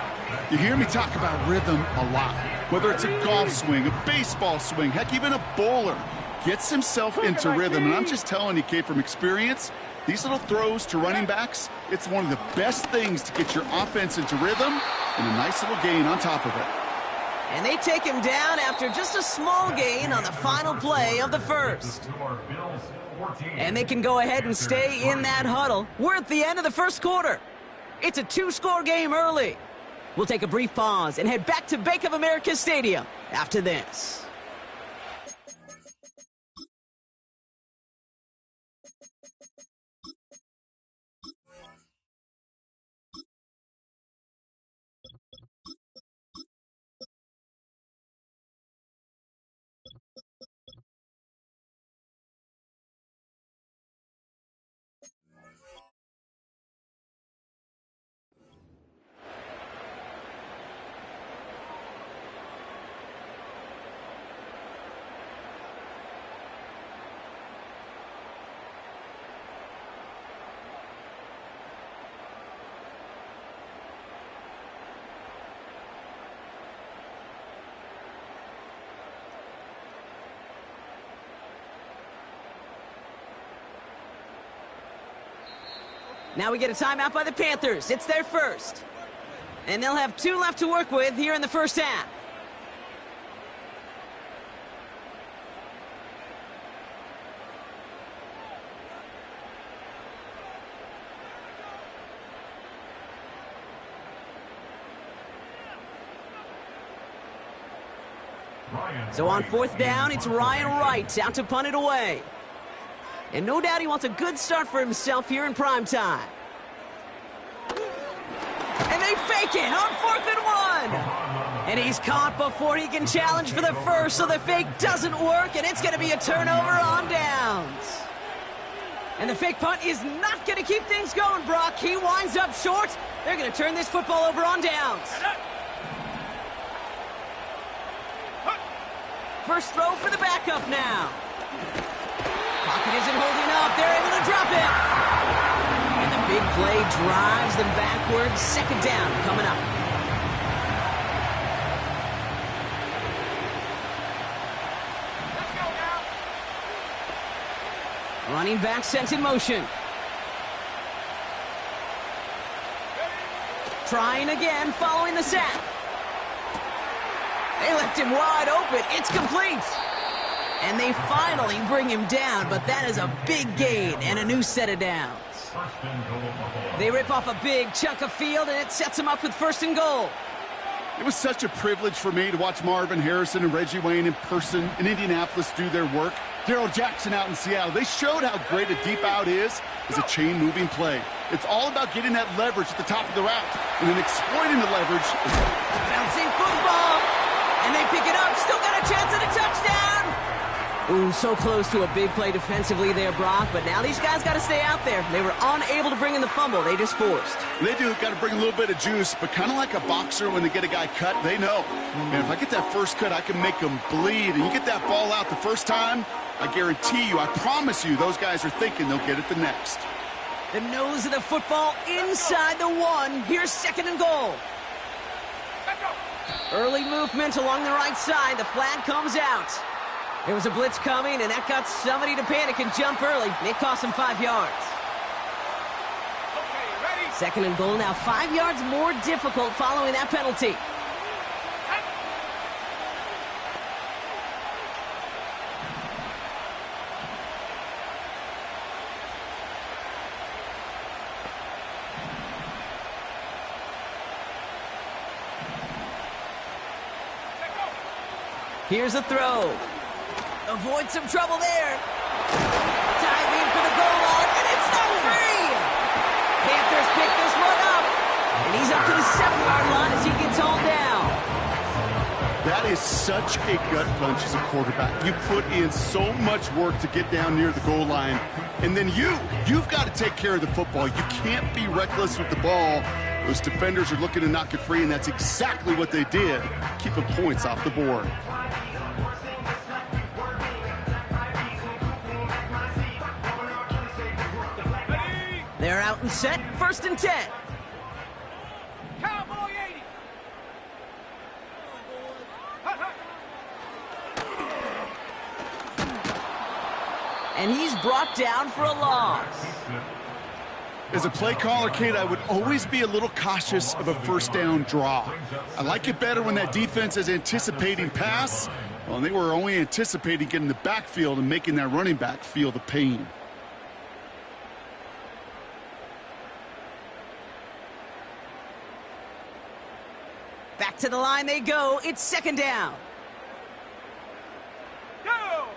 You hear me talk about rhythm a lot. Whether it's a golf swing, a baseball swing, heck, even a bowler gets himself into rhythm. And I'm just telling you, Kate, from experience, these little throws to running backs, it's one of the best things to get your offense into rhythm and a nice little gain on top of it. And they take him down after just a small gain on the final play of the first. And they can go ahead and stay in that huddle. We're at the end of the first quarter. It's a 2-score game early. We'll take a brief pause and head back to Bank of America Stadium after this. Now we get a timeout by the Panthers. It's their first. And they'll have 2 left to work with here in the first half. So on 4th down, it's Ryan Wright out to punt it away. And no doubt he wants a good start for himself here in prime time. And they fake it on 4th and 1. And he's caught before he can challenge for the first, so the fake doesn't work, and it's going to be a turnover on downs. And the fake punt is not going to keep things going, Brock. He winds up short. They're going to turn this football over on downs. First throw for the backup now. Pocket isn't holding up. They're able to drop it. And the big play drives them backwards. 2nd down coming up. Let's go now. Running back sent in motion. Trying again following the sack. They left him wide open. It's complete. And they finally bring him down, but that is a big gain and a new set of downs. They rip off a big chunk of field, and it sets them up with 1st and goal. It was such a privilege for me to watch Marvin Harrison and Reggie Wayne in person in Indianapolis do their work. Darrell Jackson out in Seattle. They showed how great a deep out is as a chain-moving play. It's all about getting that leverage at the top of the route and then exploiting the leverage. Bouncing football. And they pick it up. Still got a chance at a touchdown. Ooh, so close to a big play defensively there, Brock. But now these guys got to stay out there. They were unable to bring in the fumble. They just forced. They do. Got to bring a little bit of juice. But kind of like a boxer when they get a guy cut, they know. And if I get that first cut, I can make them bleed. And you get that ball out the first time, I guarantee you, I promise you, those guys are thinking they'll get it the next. The nose of the football inside the 1. Here's 2nd and goal. Early movement along the right side. The flag comes out. There was a blitz coming, and that got somebody to panic and jump early. It cost them 5 yards. Okay, ready? 2nd and goal now. 5 yards more difficult following that penalty. Here's a throw. Avoid some trouble there. Diving for the goal And he's up to the 7-yard line as he gets hauled down. That is such a gut punch as a quarterback. You put in so much work to get down near the goal line, and then you've got to take care of the football. You can't be reckless with the ball. Those defenders are looking to knock it free, and that's exactly what they did, keeping points off the board. They're out and set, 1st and 10. Cowboy 80. And he's brought down for a loss. As a play caller, Kate, I would always be a little cautious of a 1st down draw. I like it better when that defense is anticipating pass. Well, and they were only anticipating getting the backfield and making that running back feel the pain. Back to the line they go. It's 2nd down. Go.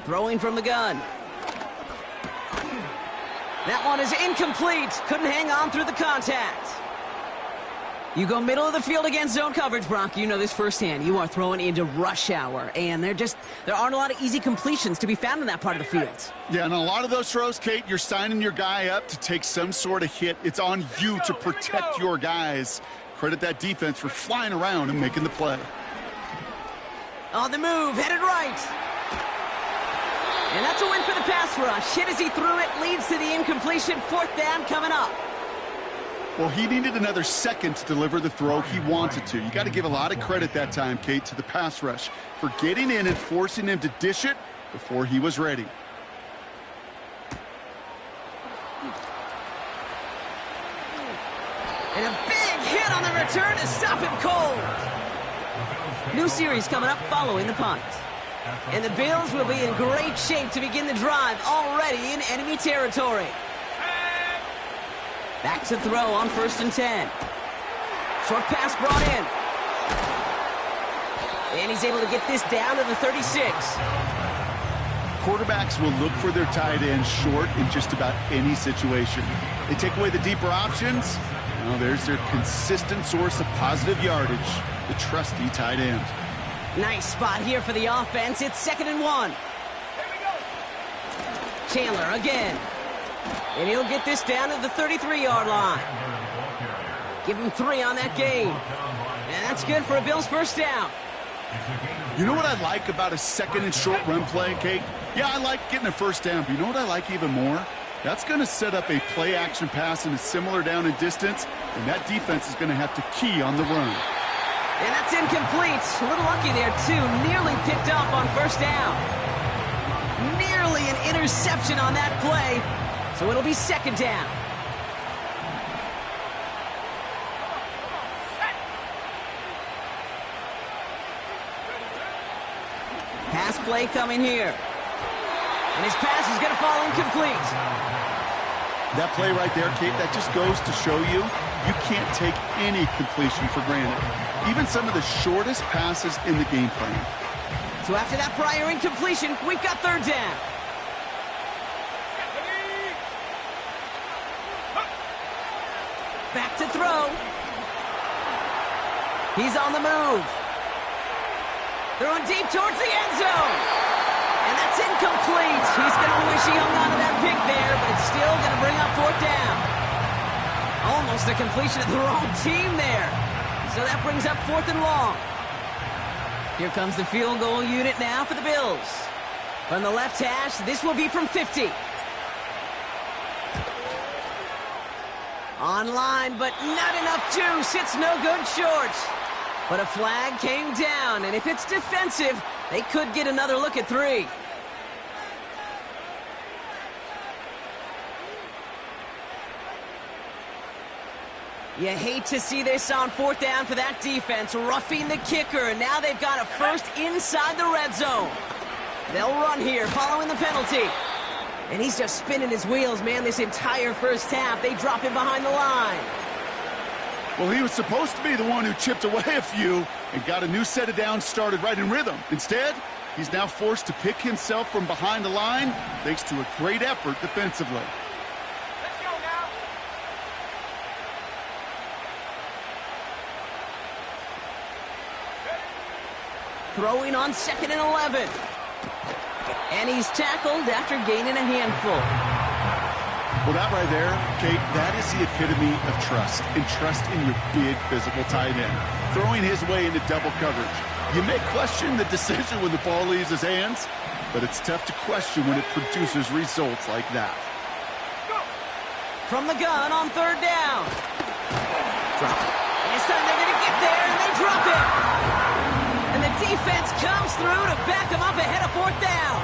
Throwing from the gun. That one is incomplete. Couldn't hang on through the contact. You go middle of the field against zone coverage, Brock. You know this firsthand. You are throwing into rush hour, and there aren't a lot of easy completions to be found in that part of the field. Yeah, and a lot of those throws, Kate, you're signing your guy up to take some sort of hit. It's on you to protect your guys. Credit that defense for flying around and making the play. On the move, headed right. And that's a win for the pass rush. Hit as he threw it, leads to the incompletion. 4th down coming up. Well, he needed another second to deliver the throw he wanted to. You got to give a lot of credit that time, Kate, to the pass rush for getting in and forcing him to dish it before he was ready. And a big hit on the return to stop him cold. New series coming up following the punt. And the Bills will be in great shape to begin the drive, already in enemy territory. Back to throw on 1st and 10. Short pass brought in. And he's able to get this down to the 36. Quarterbacks will look for their tight end short in just about any situation. They take away the deeper options. Well, there's their consistent source of positive yardage, the trusty tight end. Nice spot here for the offense. It's 2nd and 1. Chandler again. And he'll get this down to the 33-yard line. Give him 3 on that game. And that's good for a Bills 1st down. You know what I like about a 2nd and short run play, Kate? Yeah, I like getting a 1st down, but you know what I like even more? That's going to set up a play-action pass in a similar down and distance, and that defense is going to have to key on the run. And that's incomplete. A little lucky there, too. Nearly picked up on 1st down. Nearly an interception on that play. So it'll be 2nd down. Pass play coming here. And his pass is going to fall incomplete. That play right there, Kate, that just goes to show you can't take any completion for granted. Even some of the shortest passes in the game plan. So after that prior incompletion, we've got 3rd down. Back to throw. He's on the move. Throwing deep towards the end zone. And that's incomplete. He's going to wish he hung on to that pick there, but it's still going to bring up 4th down. Almost a completion of the wrong team there. So that brings up 4th and long. Here comes the field goal unit now for the Bills. From the left hash, this will be from 50. Online, but not enough juice. It's no good short. But a flag came down, and if it's defensive, they could get another look at 3. You hate to see this on 4th down for that defense, roughing the kicker, and now they've got a 1st inside the red zone. They'll run here following the penalty. And he's just spinning his wheels, man, this entire 1st half. They drop him behind the line. Well, he was supposed to be the one who chipped away a few and got a new set of downs started right in rhythm. Instead, he's now forced to pick himself from behind the line thanks to a great effort defensively. Let's go now. Throwing on 2nd and 11. And he's tackled after gaining a handful. Well, that right there, Kate, that is the epitome of trust. And trust in your big physical tight end. Throwing his way into double coverage. You may question the decision when the ball leaves his hands, but it's tough to question when it produces results like that. From the gun on 3rd down. Drop it. And this time they're going to get there, and they drop it. And the defense comes through to back them up ahead of 4th down.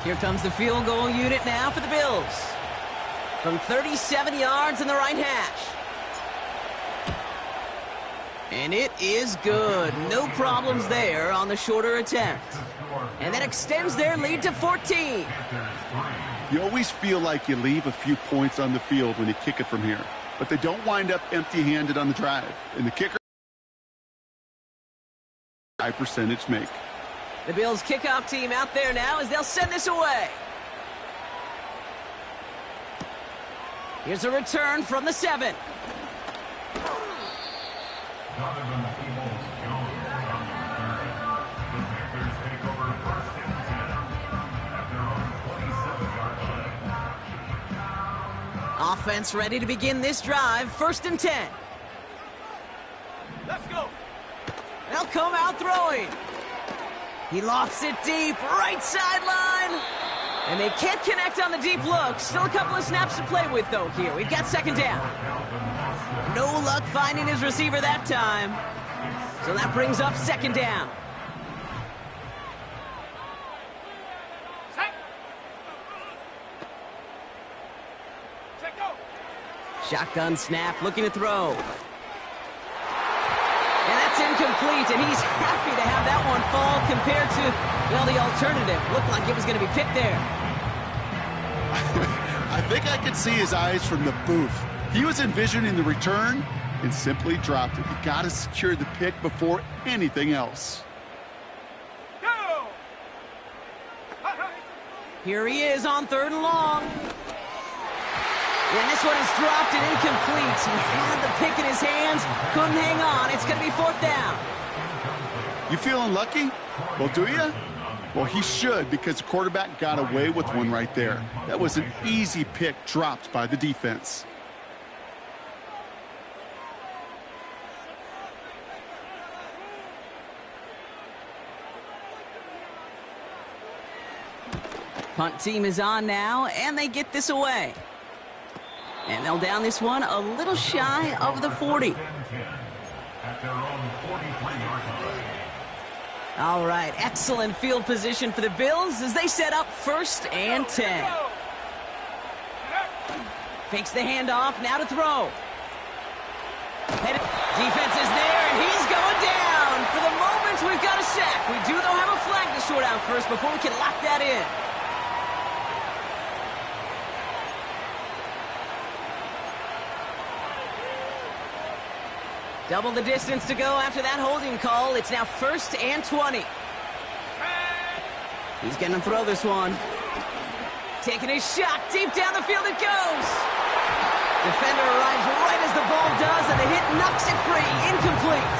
Here comes the field goal unit now for the Bills. From 37 yards in the right hash. And it is good. No problems there on the shorter attempt. And that extends their lead to 14. You always feel like you leave a few points on the field when you kick it from here. But they don't wind up empty-handed on the drive. And the kicker, high percentage make. The Bills kickoff team out there now as they'll send this away. Here's a return from the 7. Offense ready to begin this drive. 1st and 10. Let's go. They'll come out throwing. He lofts it deep, right sideline. And they can't connect on the deep look. Still a couple of snaps to play with, though, here. We've got 2nd down. No luck finding his receiver that time. So that brings up 2nd down. Check go. Shotgun snap, looking to throw. And that's incomplete, and he's happy to have that one fall compared to, well, the alternative. Looked like it was going to be picked there. I think I could see his eyes from the booth. He was envisioning the return and simply dropped it. You got to secure the pick before anything else. Go. Here he is on 3rd and long. And this one is dropped and incomplete. He had the pick in his hands, couldn't hang on. It's going to be 4th down. You feeling lucky? Well, do you? Well, he should, because the quarterback got away with one right there. That was an easy pick dropped by the defense. Punt team is on now, and they get this away. And they'll down this one a little shy of the 40. All right, excellent field position for the Bills as they set up 1st and 10. Fakes the handoff, now to throw. Defense is there, and he's going down. For the moment, we've got a sack. We do, though, have a flag to sort out first before we can lock that in. Double the distance to go after that holding call. It's now 1st and 20. He's going to throw this one. Taking his shot. Deep down the field it goes. Defender arrives right as the ball does, and the hit knocks it free. Incomplete.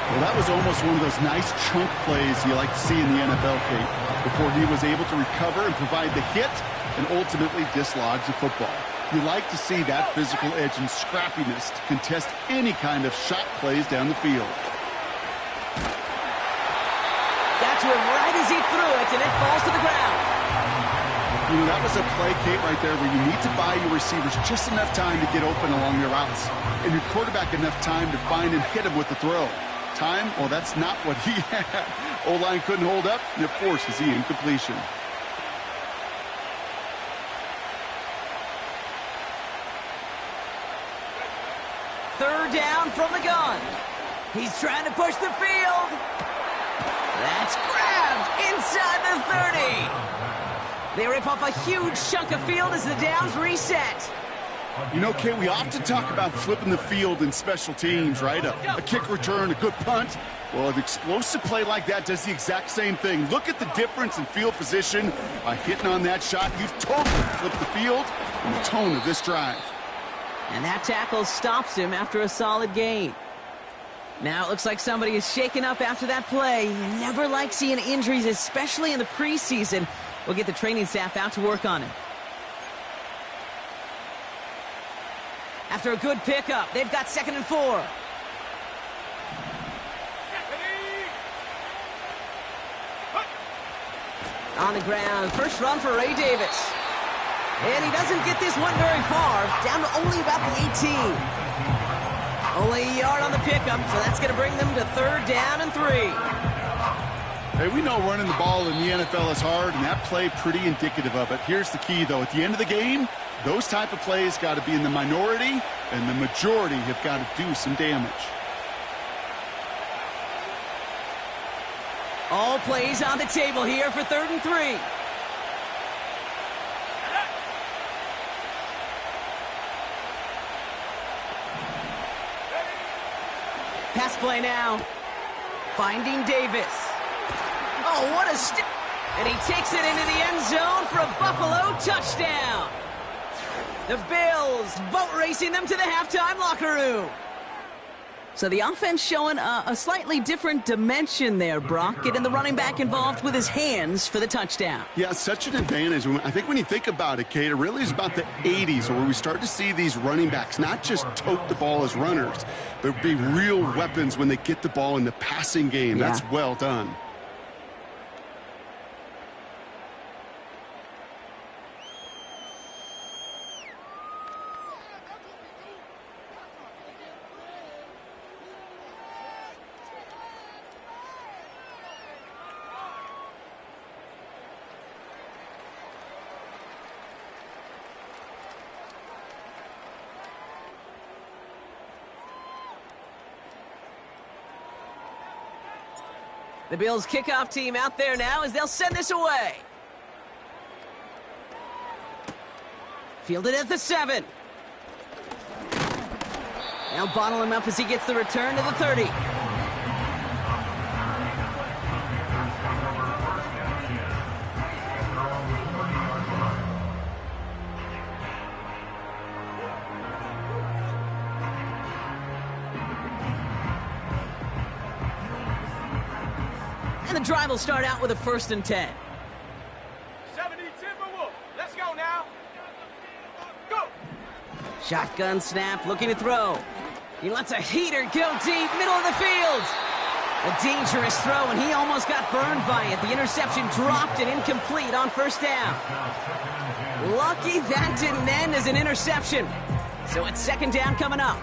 Well, that was almost one of those nice chunk plays you like to see in the NFL, Kate, before he was able to recover and provide the hit and ultimately dislodge the football. You like to see that physical edge and scrappiness to contest any kind of shot plays down the field. Got to him right as he threw it, and it falls to the ground. You know, that was a play, Kate, right there where you need to buy your receivers just enough time to get open along their routes, and your quarterback enough time to find and hit him with the throw. Time? Well, that's not what he had. O-line couldn't hold up, and it forces the incompletion. Third down from the gun. He's trying to push the field. That's grabbed inside the 30. They rip off a huge chunk of field as the downs reset. You know, Kay, we often talk about flipping the field in special teams, right? A kick return, a good punt. Well, an explosive play like that does the exact same thing. Look at the difference in field position. By hitting on that shot, you've totally flipped the field and the tone of this drive. And that tackle stops him after a solid gain. Now it looks like somebody is shaken up after that play. You never like seeing injuries, especially in the preseason. We'll get the training staff out to work on it. After a good pickup, they've got 2nd and 4. On the ground, first run for Ray Davis. And he doesn't get this one very far, down to only about the 18. Only a yard on the pickup, so that's going to bring them to 3rd down and 3. Hey, we know running the ball in the NFL is hard, and that play pretty indicative of it. Here's the key, though. At the end of the game, those type of plays got to be in the minority, and the majority have got to do some damage. All plays on the table here for 3rd and 3. Pass play now. Finding Davis. Oh, what a stick. And he takes it into the end zone for a Buffalo touchdown. The Bills boat racing them to the halftime locker room. So the offense showing a slightly different dimension there, Brock. Getting the running back involved with his hands for the touchdown. Yeah, such an advantage. I think when you think about it, Kate, it really is about the 80s where we start to see these running backs not just tote the ball as runners, but be real weapons when they get the ball in the passing game. Yeah. That's well done. The Bills kickoff team out there now as they'll send this away. Fielded at the 7. Now bottle him up as he gets the return to the 30. And the drive will start out with a 1st and 10. 70 Timberwolves. Let's go now. Go. Shotgun snap, looking to throw. He lets a heater go deep, middle of the field. A dangerous throw, and he almost got burned by it. The interception dropped and incomplete on 1st down. Lucky that didn't end as an interception. So it's 2nd down coming up.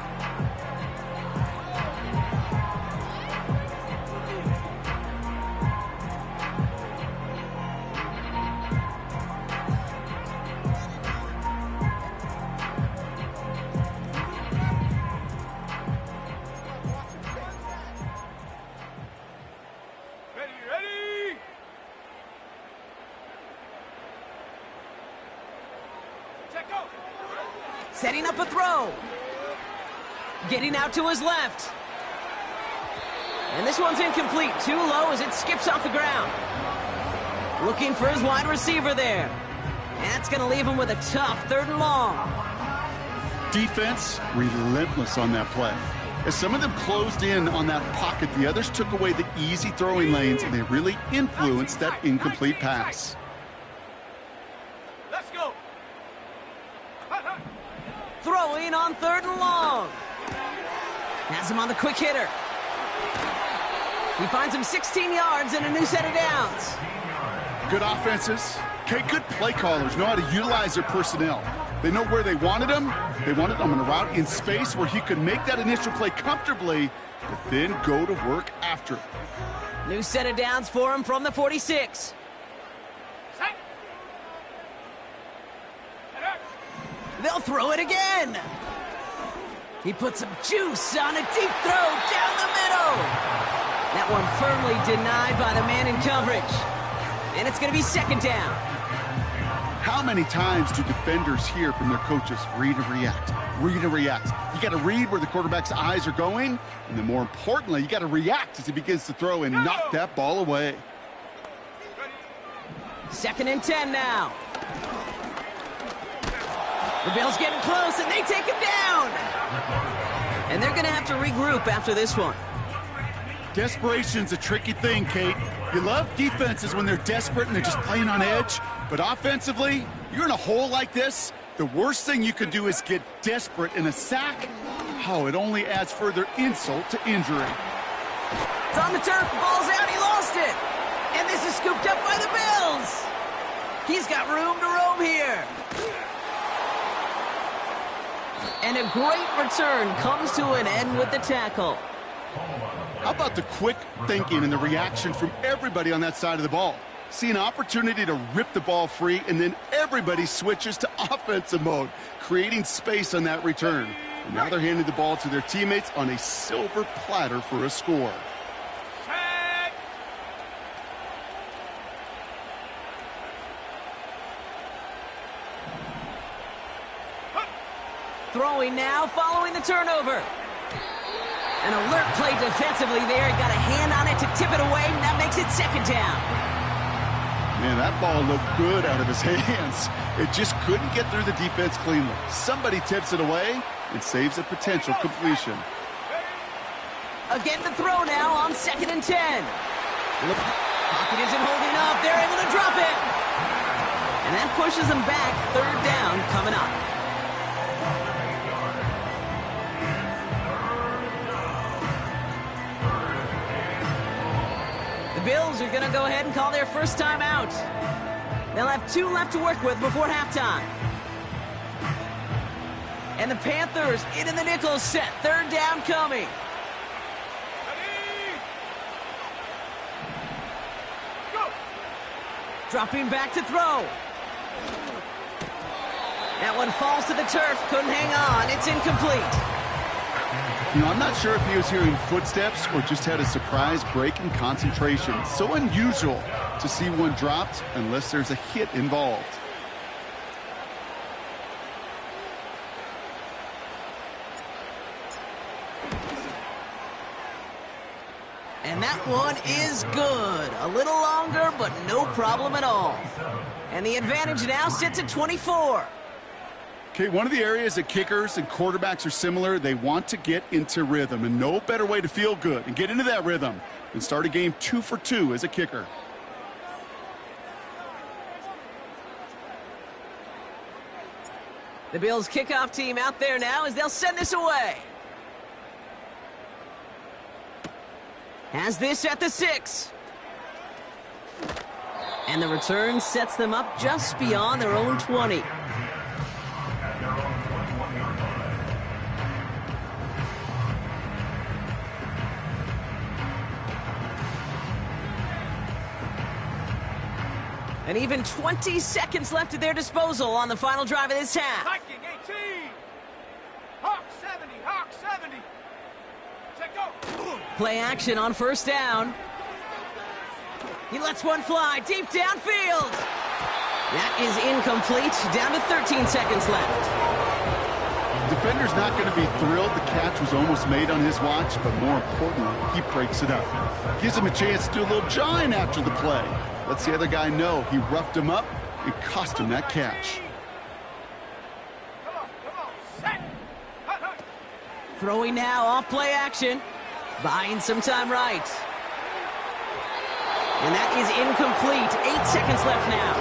Setting up a throw. Getting out to his left. And this one's incomplete. Too low as it skips off the ground. Looking for his wide receiver there. And that's going to leave him with a tough 3rd and long. Defense relentless on that play. As some of them closed in on that pocket, the others took away the easy throwing lanes, and they really influenced that incomplete pass. Let's go. Throwing on 3rd and long. Has him on the quick hitter. He finds him 16 yards and a new set of downs. Good offenses. Okay, good play callers know how to utilize their personnel. They know where they wanted him. They wanted him on a route in space where he could make that initial play comfortably, but then go to work after it. New set of downs for him from the 46. They'll throw it again. He puts some juice on a deep throw down the middle. That one firmly denied by the man in coverage. And it's going to be 2nd down. How many times do defenders hear from their coaches, read and react, read and react? You got to read where the quarterback's eyes are going, and then more importantly, you got to react as he begins to throw and knock that ball away. 2nd and 10 now. The Bills getting close, and they take him down. And they're going to have to regroup after this one. Desperation's a tricky thing, Kate. You love defenses when they're desperate and they're just playing on edge. But offensively, you're in a hole like this, the worst thing you could do is get desperate in a sack. Oh, it only adds further insult to injury. It's on the turf, the ball's out, he lost it. And this is scooped up by the Bills. He's got room to roam here. And a great return comes to an end with the tackle. How about the quick thinking and the reaction from everybody on that side of the ball? See an opportunity to rip the ball free, and then everybody switches to offensive mode, creating space on that return. And now they're handing the ball to their teammates on a silver platter for a score. Throwing now, following the turnover. An alert play defensively there. He got a hand on it to tip it away, and that makes it 2nd down. Man, that ball looked good out of his hands. It just couldn't get through the defense cleanly. Somebody tips it away and saves a potential completion. Again, the throw now on 2nd and 10. Pocket isn't holding up. They're able to drop it. And that pushes them back. 3rd down coming up. The Bills are going to go ahead and call their first time out. They'll have 2 left to work with before halftime. And the Panthers in the nickel set. 3rd down coming. Dropping back to throw. That one falls to the turf. Couldn't hang on. It's incomplete. You know, I'm not sure if he was hearing footsteps or just had a surprise break in concentration. So unusual to see one dropped unless there's a hit involved. And that one is good. A little longer, but no problem at all. And the advantage now sits at 24. Okay, one of the areas that kickers and quarterbacks are similar, they want to get into rhythm, and no better way to feel good and get into that rhythm than start a game 2 for 2 as a kicker. The Bills kickoff team out there now as they'll send this away. Has this at the 6. And the return sets them up just beyond their own 20. And even 20 seconds left at their disposal on the final drive of this half. Hiking 18. Hawk 70. Hawk 70. Set go. Play action on 1st down. He lets one fly deep downfield. That is incomplete. Down to 13 seconds left. Defender's not going to be thrilled the catch was almost made on his watch, but more importantly, he breaks it up. Gives him a chance to do a little jawing after the play. Lets the other guy know he roughed him up and cost him that catch. Come on. Set. Hut. Throwing now off play action. Buying some time right. And that is incomplete. 8 seconds left now.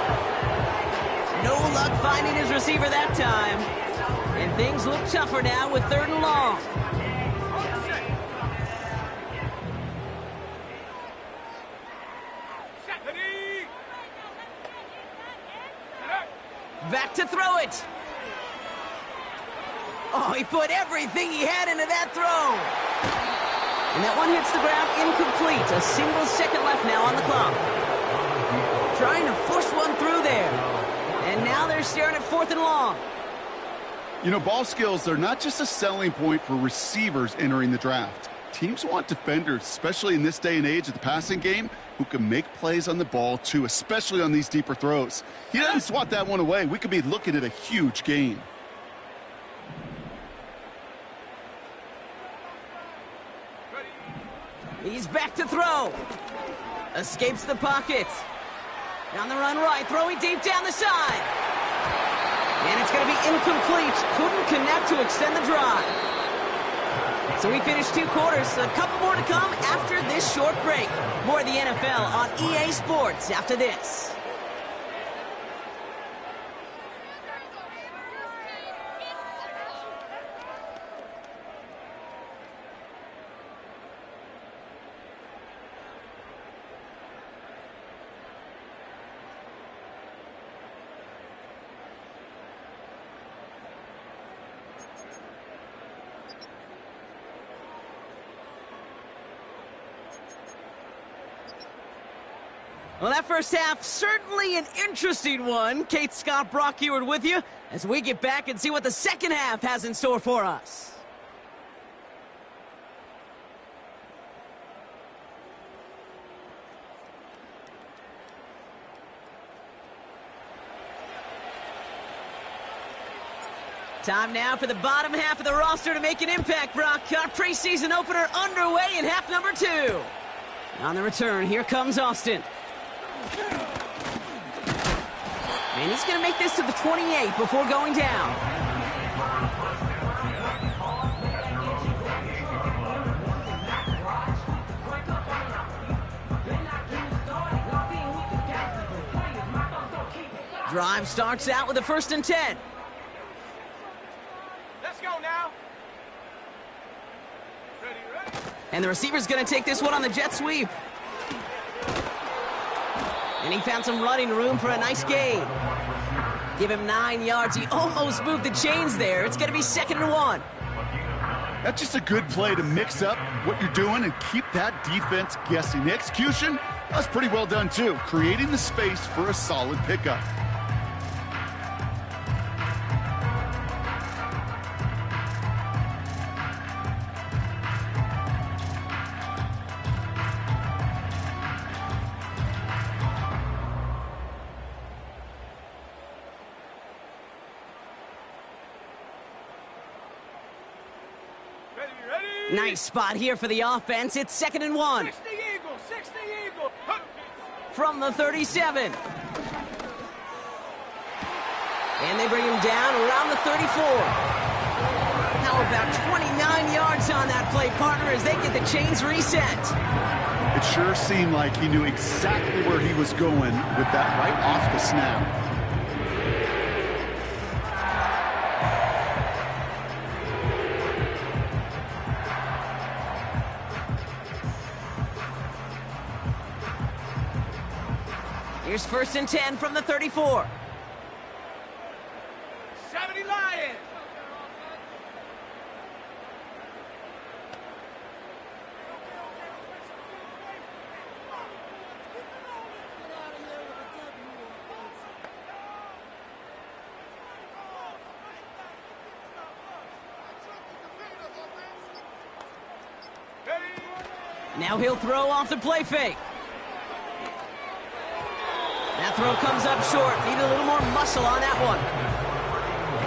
No luck finding his receiver that time. And things look tougher now with 3rd and long. Back to throw it. Oh, he put everything he had into that throw. And that one hits the ground incomplete. A single second left now on the clock. Trying to push one through there. And now they're staring at 4th and long. You know, ball skills are not just a selling point for receivers entering the draft. Teams want defenders, especially in this day and age of the passing game, who can make plays on the ball too, especially on these deeper throws. He doesn't swat that one away. We could be looking at a huge gain. He's back to throw. Escapes the pocket. Down the run right, throwing deep down the side. And it's going to be incomplete. Couldn't connect to extend the drive. So we finished 2 quarters. A couple more to come after this short break. More of the NFL on EA Sports after this. Well, that first half, certainly an interesting one. Kate, Scott, Brock Eward with you as we get back and see what the second half has in store for us. Time now for the bottom half of the roster to make an impact, Brock. Our preseason opener underway in half number 2. On the return, here comes Austin. And he's going to make this to the 28 before going down. Drive starts out with a 1st and 10. Let's go now. Ready. And the receiver's going to take this one on the jet sweep. And he found some running room for a nice gain. Give him 9 yards. He almost moved the chains there. It's going to be 2nd and 1. That's just a good play to mix up what you're doing and keep that defense guessing. The execution, that was pretty well done too, creating the space for a solid pickup. Nice spot here for the offense. It's 2nd and 1. 60 Eagle. From the 37. And they bring him down around the 34. How about 29 yards on that play, partner, as they get the chains reset. It sure seemed like he knew exactly where he was going with that right off the snap. Here's 1st and 10 from the 34. 70 Lions. Now he'll throw off the play fake. That throw comes up short. Need a little more muscle on that one.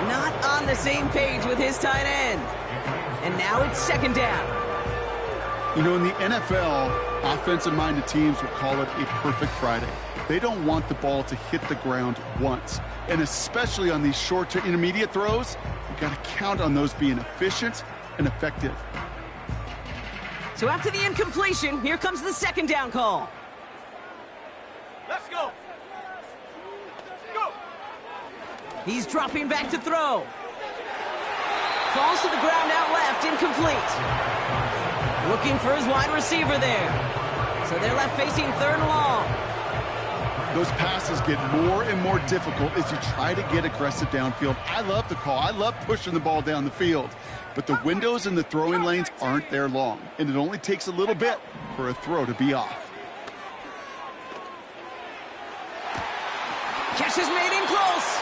Not on the same page with his tight end. And now it's 2nd down. You know, in the NFL, offensive-minded teams would call it a perfect Friday. They don't want the ball to hit the ground once. And especially on these short to intermediate throws, you got to count on those being efficient and effective. So after the incompletion, here comes the 2nd down call. Let's go. He's dropping back to throw. Falls to the ground out left, incomplete. Looking for his wide receiver there. So they're left facing 3rd and long. Those passes get more and more difficult as you try to get aggressive downfield. I love the call. I love pushing the ball down the field. But the windows in the throwing lanes aren't there long, and it only takes a little bit for a throw to be off. Catch is made in close.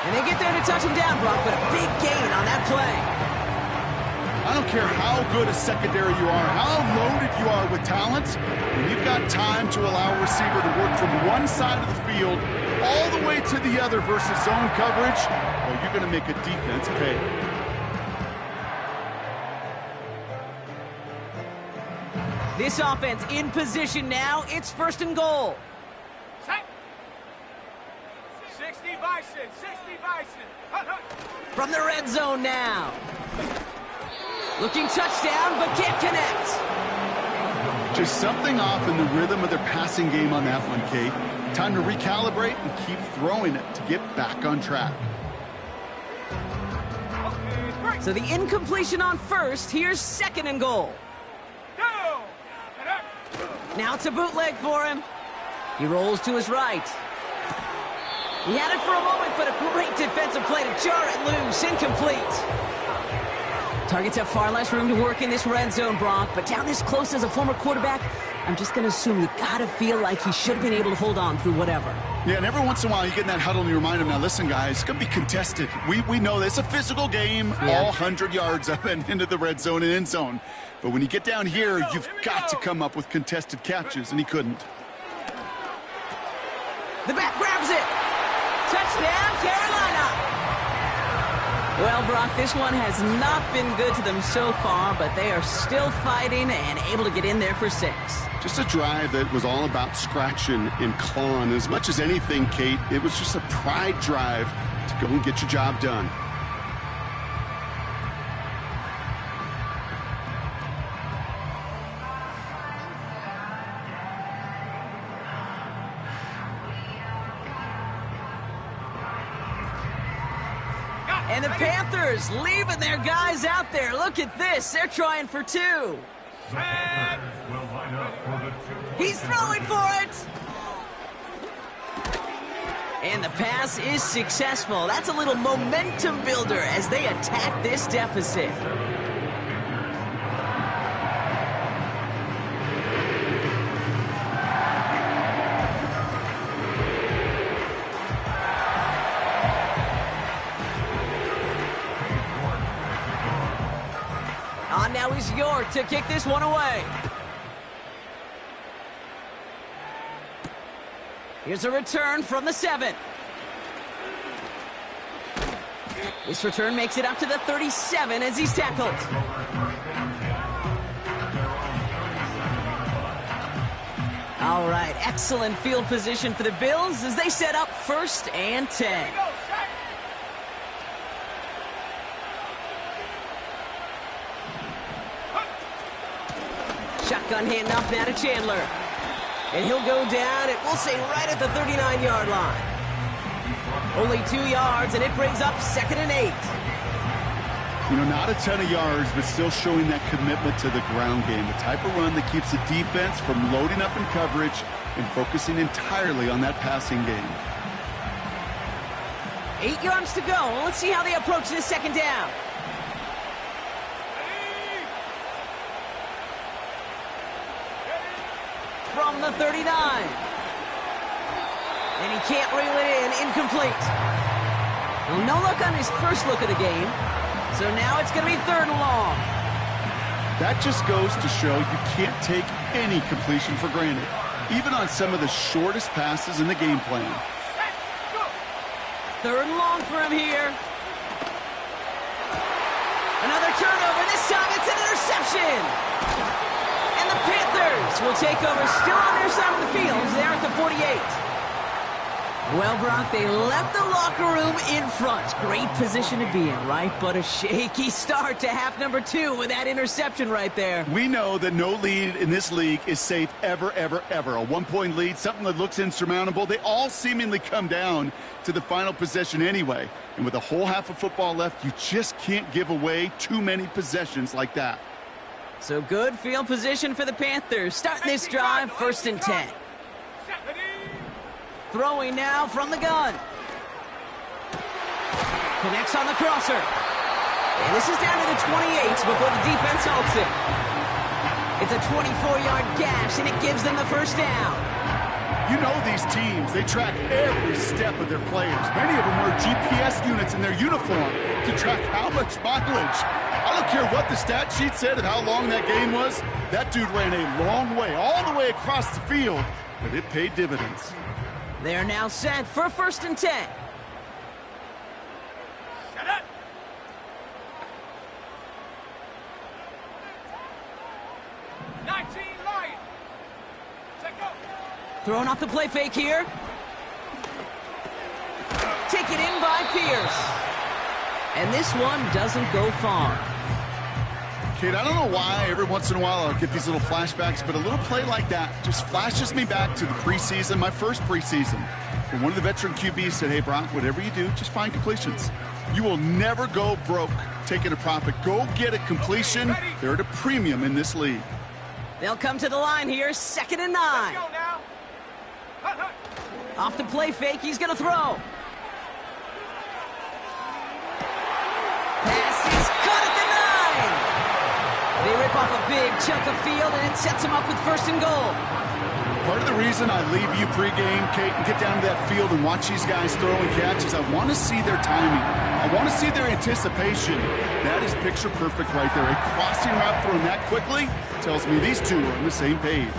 And they get there to touch him down, Brock, but a big gain on that play. I I don't care how good a secondary you are, how loaded you are with talent, when you've got time to allow a receiver to work from one side of the field all the way to the other versus zone coverage, well, you're going to make a defense pay. This offense in position now. It's 1st and goal. 60 Bison, 60 Bison. Hunt, hunt. From the red zone now. Looking touchdown, but can't connect. Just something off in the rhythm of their passing game on that one, Kate. Time to recalibrate and keep throwing it to get back on track. So the incompletion on 1st. Here's 2nd and goal. Go! Now it's a bootleg for him. He rolls to his right. He had it for a moment, but a great defensive play to jar it loose. Incomplete. Targets have far less room to work in this red zone, Brock, but down this close as a former quarterback, I'm just going to assume you got to feel like he should have been able to hold on through whatever. Yeah, and every once in a while you get in that huddle and you remind him, now listen, guys, it's going to be contested. We know this. It's a physical game, all 100 yards up and into the red zone and end zone. But when you get down here, you've got to come up with contested catches, and he couldn't. The back grabs it. Touchdown, Carolina. Well, Brock, this one has not been good to them so far, but they are still fighting and able to get in there for 6. Just a drive that was all about scratching and clawing. As much as anything, Kate, it was just a pride drive to go and get your job done. And the Panthers leaving their guys out there. Look at this. They're trying for 2. He's throwing for it. And the pass is successful. That's a little momentum builder as they attack this deficit. Now is York to kick this one away. Here's a return from the 7. This return makes it up to the 37 as he's tackled. All right, excellent field position for the Bills as they set up 1st and 10. Shotgun handoff now to Chandler. And he'll go down, and we'll say right at the 39-yard line. Only 2 yards, and it brings up 2nd and 8. You know, not a ton of yards, but still showing that commitment to the ground game. The type of run that keeps the defense from loading up in coverage and focusing entirely on that passing game. 8 yards to go. Let's see how they approach this 2nd down. From the 39. And he can't reel it in. Incomplete. Well, no luck on his first look of the game. So now it's going to be 3rd and long. That just goes to show you can't take any completion for granted, even on some of the shortest passes in the game plan. 3rd and long for him here. Another turnover. This time it's an interception. And the Panthers will take over still on their side of the field. They're at the 48. Well, Brock, they left the locker room in front. Great position to be in, right? But a shaky start to half number 2 with that interception right there. We know that no lead in this league is safe ever, ever, ever. A 1-point lead, something that looks insurmountable. They all seemingly come down to the final possession anyway. And with a whole half of football left, you just can't give away too many possessions like that. So good field position for the Panthers. Starting this drive, 1st and 10. Throwing now from the gun. Connects on the crosser. And this is down to the 28 before the defense halts it. It's a 24-yard gash, and it gives them the 1st down. You know these teams, they track every step of their players. Many of them wear GPS units in their uniform to track how much mileage I don't care what the stat sheet said and how long that game was. That dude ran a long way, all the way across the field, but it paid dividends. They're now set for 1st and 10. Shut up. Throwing off the play fake here. Taken in by Pierce. And this one doesn't go far. Kid, I don't know why every once in a while I'll get these little flashbacks, but a little play like that just flashes me back to the preseason, my first preseason. And one of the veteran QBs said, hey, Brock, whatever you do, just find completions. You will never go broke taking a profit. Go get a completion. They're at a premium in this league. They'll come to the line here, 2nd and 9. Let's go now. Off the play fake, he's going to throw. Pass is caught at the 9. They rip off a big chunk of field, and it sets them up with 1st and goal. Part of the reason I leave you pregame, Kate, and get down to that field and watch these guys throw and catch is I want to see their timing. I want to see their anticipation. That is picture perfect right there. A crossing route thrown that quickly tells me these two are on the same page.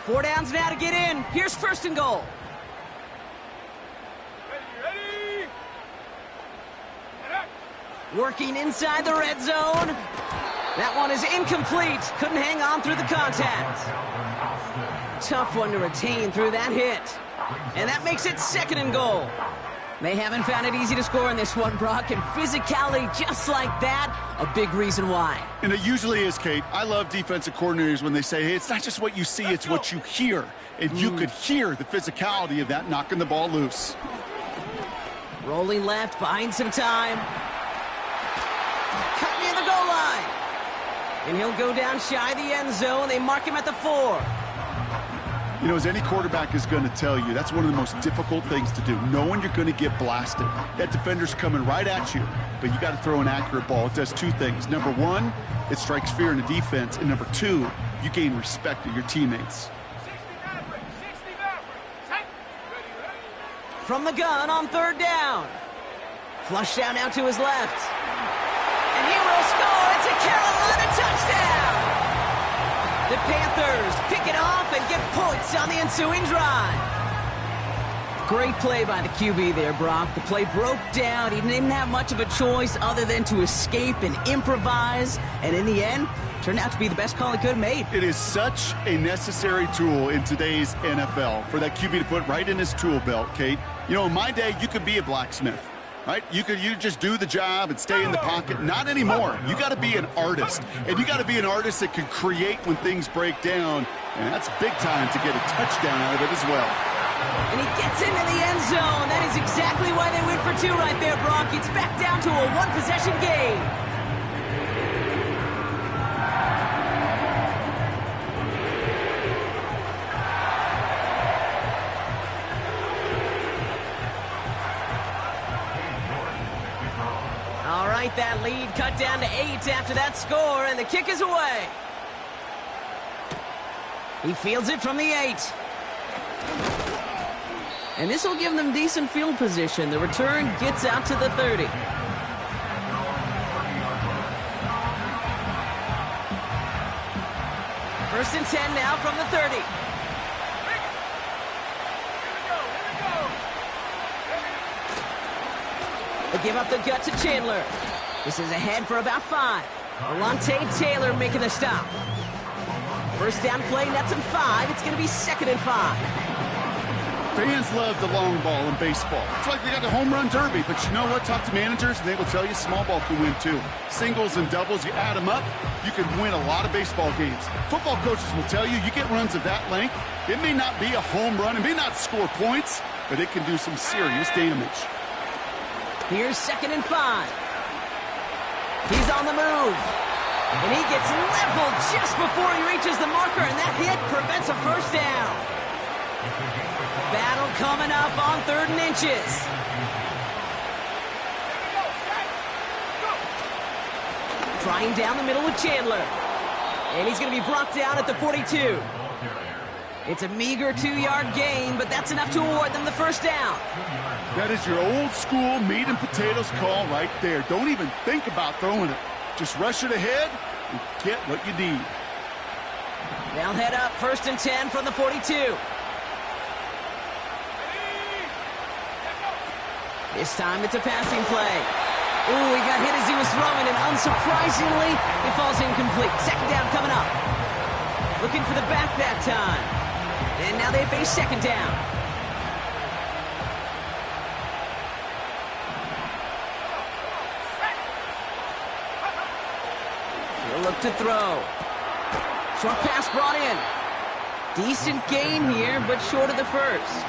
Four downs now to get in. Here's 1st and goal. Ready? Working inside the red zone. That one is incomplete. Couldn't hang on through the contact. Tough one to retain through that hit. And that makes it 2nd and goal. They haven't found it easy to score in this one, Brock, and physicality just like that, a big reason why. And it usually is, Kate. I love defensive coordinators when they say, hey, it's not just what you see, it's what you hear. And you could hear the physicality of that knocking the ball loose. Rolling left, buying some time. Cut near the goal line. And he'll go down shy of the end zone. They mark him at the 4. You know, as any quarterback is going to tell you, that's one of the most difficult things to do, knowing you're going to get blasted. That defender's coming right at you, but you got to throw an accurate ball. It does two things. Number one, it strikes fear in the defense, and number two, you gain respect of your teammates. 60 Ready? From the gun on 3rd down. Flushed out now to his left. And he will score. It's a Carolina touchdown. The Panthers pick it off and get points on the ensuing drive. Great play by the QB there, Brock. The play broke down. He didn't have much of a choice other than to escape and improvise. And in the end, turned out to be the best call he could have made. It is such a necessary tool in today's NFL for that QB to put right in his tool belt, Kate. You know, in my day, you could be a blacksmith. Right? You just do the job and stay in the pocket. Not anymore. You got to be an artist. And you got to be an artist that can create when things break down. And that's big time to get a touchdown out of it as well. And he gets into the end zone. That is exactly why they went for 2 right there, Brock. It's back down to a 1-possession game. That lead cut down to 8 after that score, and the kick is away. He fields it from the 8. And this will give them decent field position. The return gets out to the 30. First and 10 now from the 30. They give up the gut to Chandler. This is ahead for about 5. Alontae Taylor making the stop. First down play, nets him 5. It's going to be 2nd and 5. Fans love the long ball in baseball. It's like they got the home run derby, but you know what? Talk to managers, and they will tell you small ball can win too. Singles and doubles, you add them up, you can win a lot of baseball games. Football coaches will tell you, you get runs of that length, it may not be a home run, it may not score points, but it can do some serious damage. Here's 2nd and 5. He's on the move. And he gets leveled just before he reaches the marker, and that hit prevents a first down. Battle coming up on 3rd and inches. Trying down the middle with Chandler. And he's going to be brought down at the 42. It's a meager 2-yard gain, but that's enough to award them the first down. That is your old school meat and potatoes call right there. Don't even think about throwing it. Just rush it ahead and get what you need. They'll head up 1st and 10 from the 42. This time it's a passing play. Ooh, he got hit as he was throwing, and unsurprisingly, he falls incomplete. 2nd down coming up. Looking for the back that time. And now they face 2nd down. He'll look to throw. Short pass brought in. Decent gain here, but short of the first.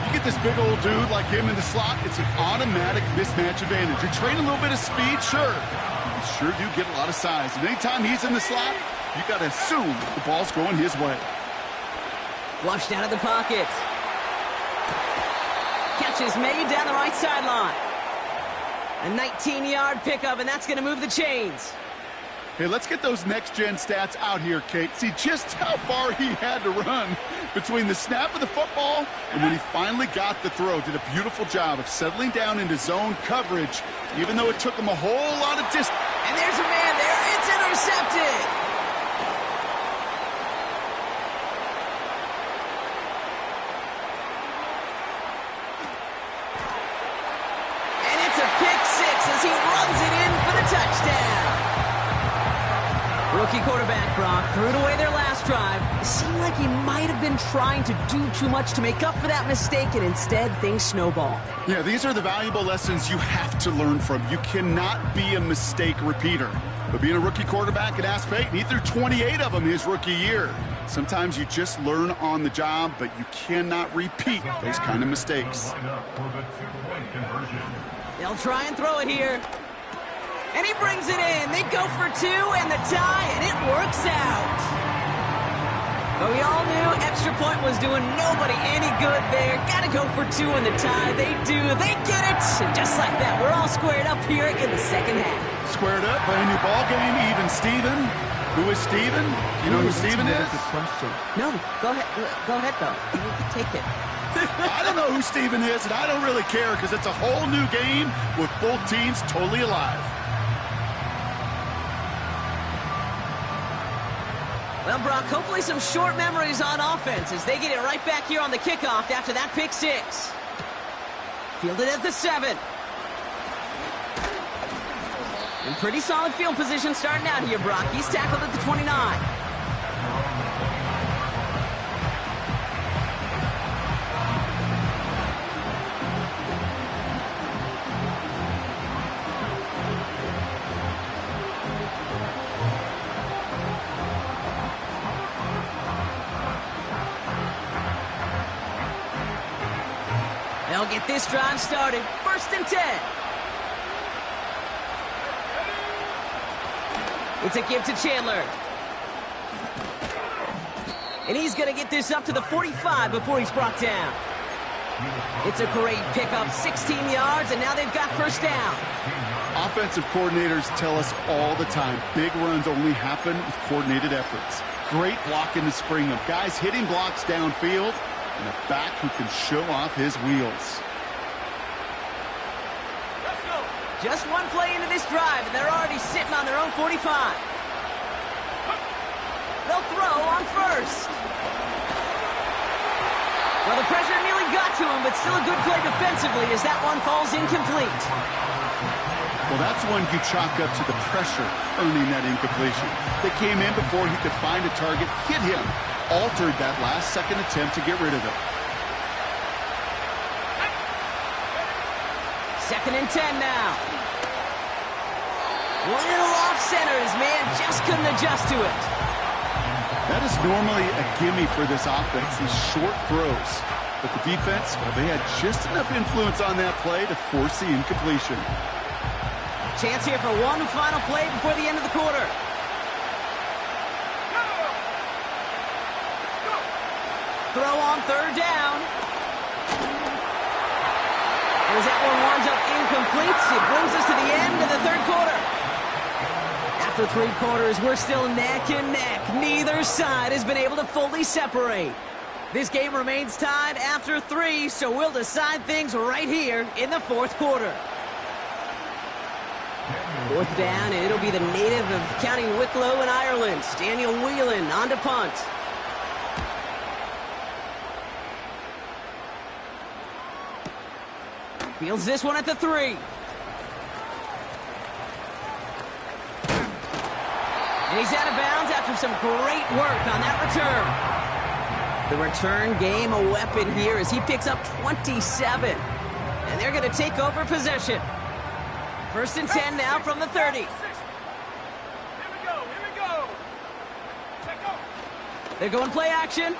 You get this big old dude like him in the slot, it's an automatic mismatch advantage. You're trading a little bit of speed, sure. You sure do get a lot of size. And anytime he's in the slot, you got to assume the ball's going his way. Flushed out of the pocket. Catch is made down the right sideline. A 19-yard pickup, and that's going to move the chains. Hey, let's get those next-gen stats out here, Kate. See just how far he had to run between the snap of the football and when he finally got the throw. Did a beautiful job of settling down into zone coverage, even though it took him a whole lot of distance. And there's a man there. It's intercepted. And it's a pick six as he runs it in for the touchdown. Rookie quarterback Brock threw it away their last drive. It seemed like he might have been trying to do too much to make up for that mistake, and instead things snowballed. Yeah, these are the valuable lessons you have to learn from. You cannot be a mistake repeater. But being a rookie quarterback at Ask Peyton, he threw 28 of them his rookie year. Sometimes you just learn on the job, but you cannot repeat those kind of mistakes. They'll try and throw it here. And he brings it in. They go for 2 and the tie, and it works out. But we all knew extra point was doing nobody any good there. Got to go for 2 and the tie. They do. They get it. And just like that, we're all squared up here in the 2nd half. Squared up, brand new ball game, even Steven. Who is Steven? You know who Steven is? Good question. No, go ahead. Go ahead, though. Take it. I don't know who Steven is, and I don't really care because it's a whole new game with both teams totally alive. Well, Brock, hopefully some short memories on offense as they get it right back here on the kickoff after that pick six. Fielded at the 7. In pretty solid field position starting out here, Brock. He's tackled at the 29. They'll get this drive started. 1st and 10. It's a give to Chandler. And he's going to get this up to the 45 before he's brought down. It's a great pickup, 16 yards, and now they've got 1st down. Offensive coordinators tell us all the time, big runs only happen with coordinated efforts. Great block in the spring of guys hitting blocks downfield, and a back who can show off his wheels. Just one play into this drive, and they're already sitting on their own 45. They'll throw on 1st. Well, the pressure nearly got to him, but still a good play defensively as that one falls incomplete. Well, that's one you chalk up to the pressure earning that incompletion. They came in before he could find a target, hit him, altered that last-second attempt to get rid of it. 2nd and 10 now. Little off center. His man just couldn't adjust to it. That is normally a gimme for this offense, these short throws. But the defense, well, they had just enough influence on that play to force the incompletion. Chance here for one final play before the end of the quarter. Throw on 3rd down. As that one winds up incomplete, it brings us to the end of the 3rd quarter. After After 3 quarters, we're still neck and neck. Neither side has been able to fully separate. This game remains tied after 3, so we'll decide things right here in the 4th quarter. 4th down, and it'll be the native of County Wicklow in Ireland, Daniel Whelan, on to punt. Fields this one at the 3. And he's out of bounds after some great work on that return. The return game a weapon here as he picks up 27. And they're going to take over possession. 1st and 10 now from the 30. Here we go, here we go. Check go. They're going play action.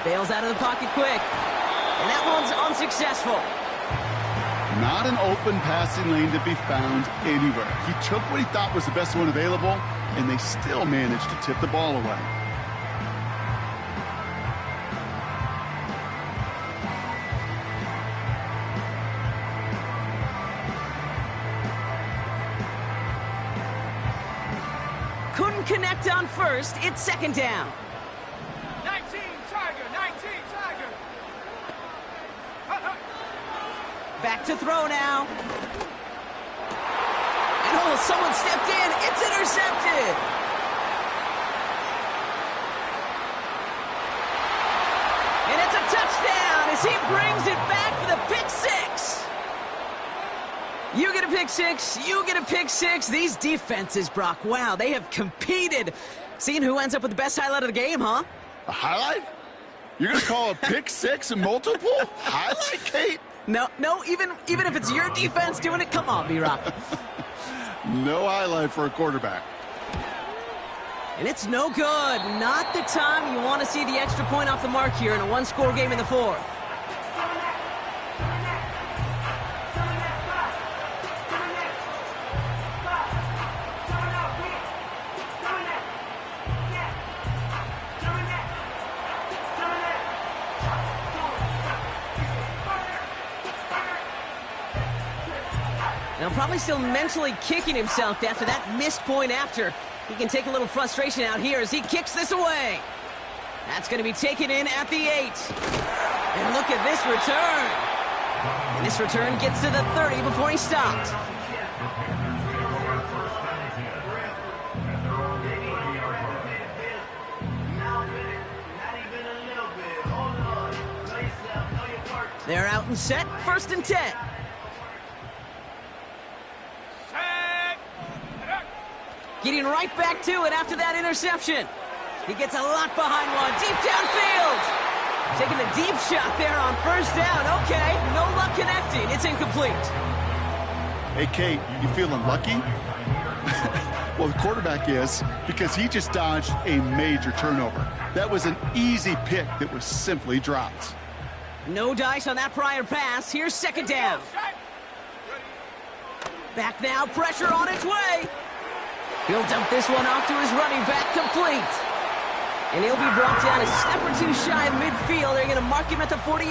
Bails out of the pocket quick. And that one's unsuccessful. Not an open passing lane to be found anywhere. He took what he thought was the best one available, and they still managed to tip the ball away. Couldn't connect on 1st. It's 2nd down. 19, Tiger, 19, Tiger. Back to throw now. And oh, someone stepped in. It's intercepted. And it's a touchdown as he brings it back for the pick 6. You get a pick 6. You get a pick 6. These defenses, Brock, wow, they have competed. Seeing who ends up with the best highlight of the game, huh? A highlight? You're going to call a pick 6 and multiple? Highlight, Kate? No, even if it's your defense doing it, come on, B-Rock. No highlight for a quarterback. And it's no good. Not the time you want to see the extra point off the mark here in a 1-score game in the 4th. Now probably still mentally kicking himself after that missed point after. He can take a little frustration out here as he kicks this away. That's going to be taken in at the 8. And look at this return. And this return gets to the 30 before he stopped. They're out and set, 1st and 10. Getting right back to it after that interception. He gets a lot behind one. Deep downfield. Taking a deep shot there on 1st down. Okay, no luck connecting. It's incomplete. Hey, Kate, you feeling lucky? Well, the quarterback is, because he just dodged a major turnover. That was an easy pick that was simply dropped. No dice on that prior pass. Here's 2nd down. Back now, pressure on its way. He'll dump this one off to his running back, complete. And he'll be brought down a step or 2 shy of midfield. They're going to mark him at the 48.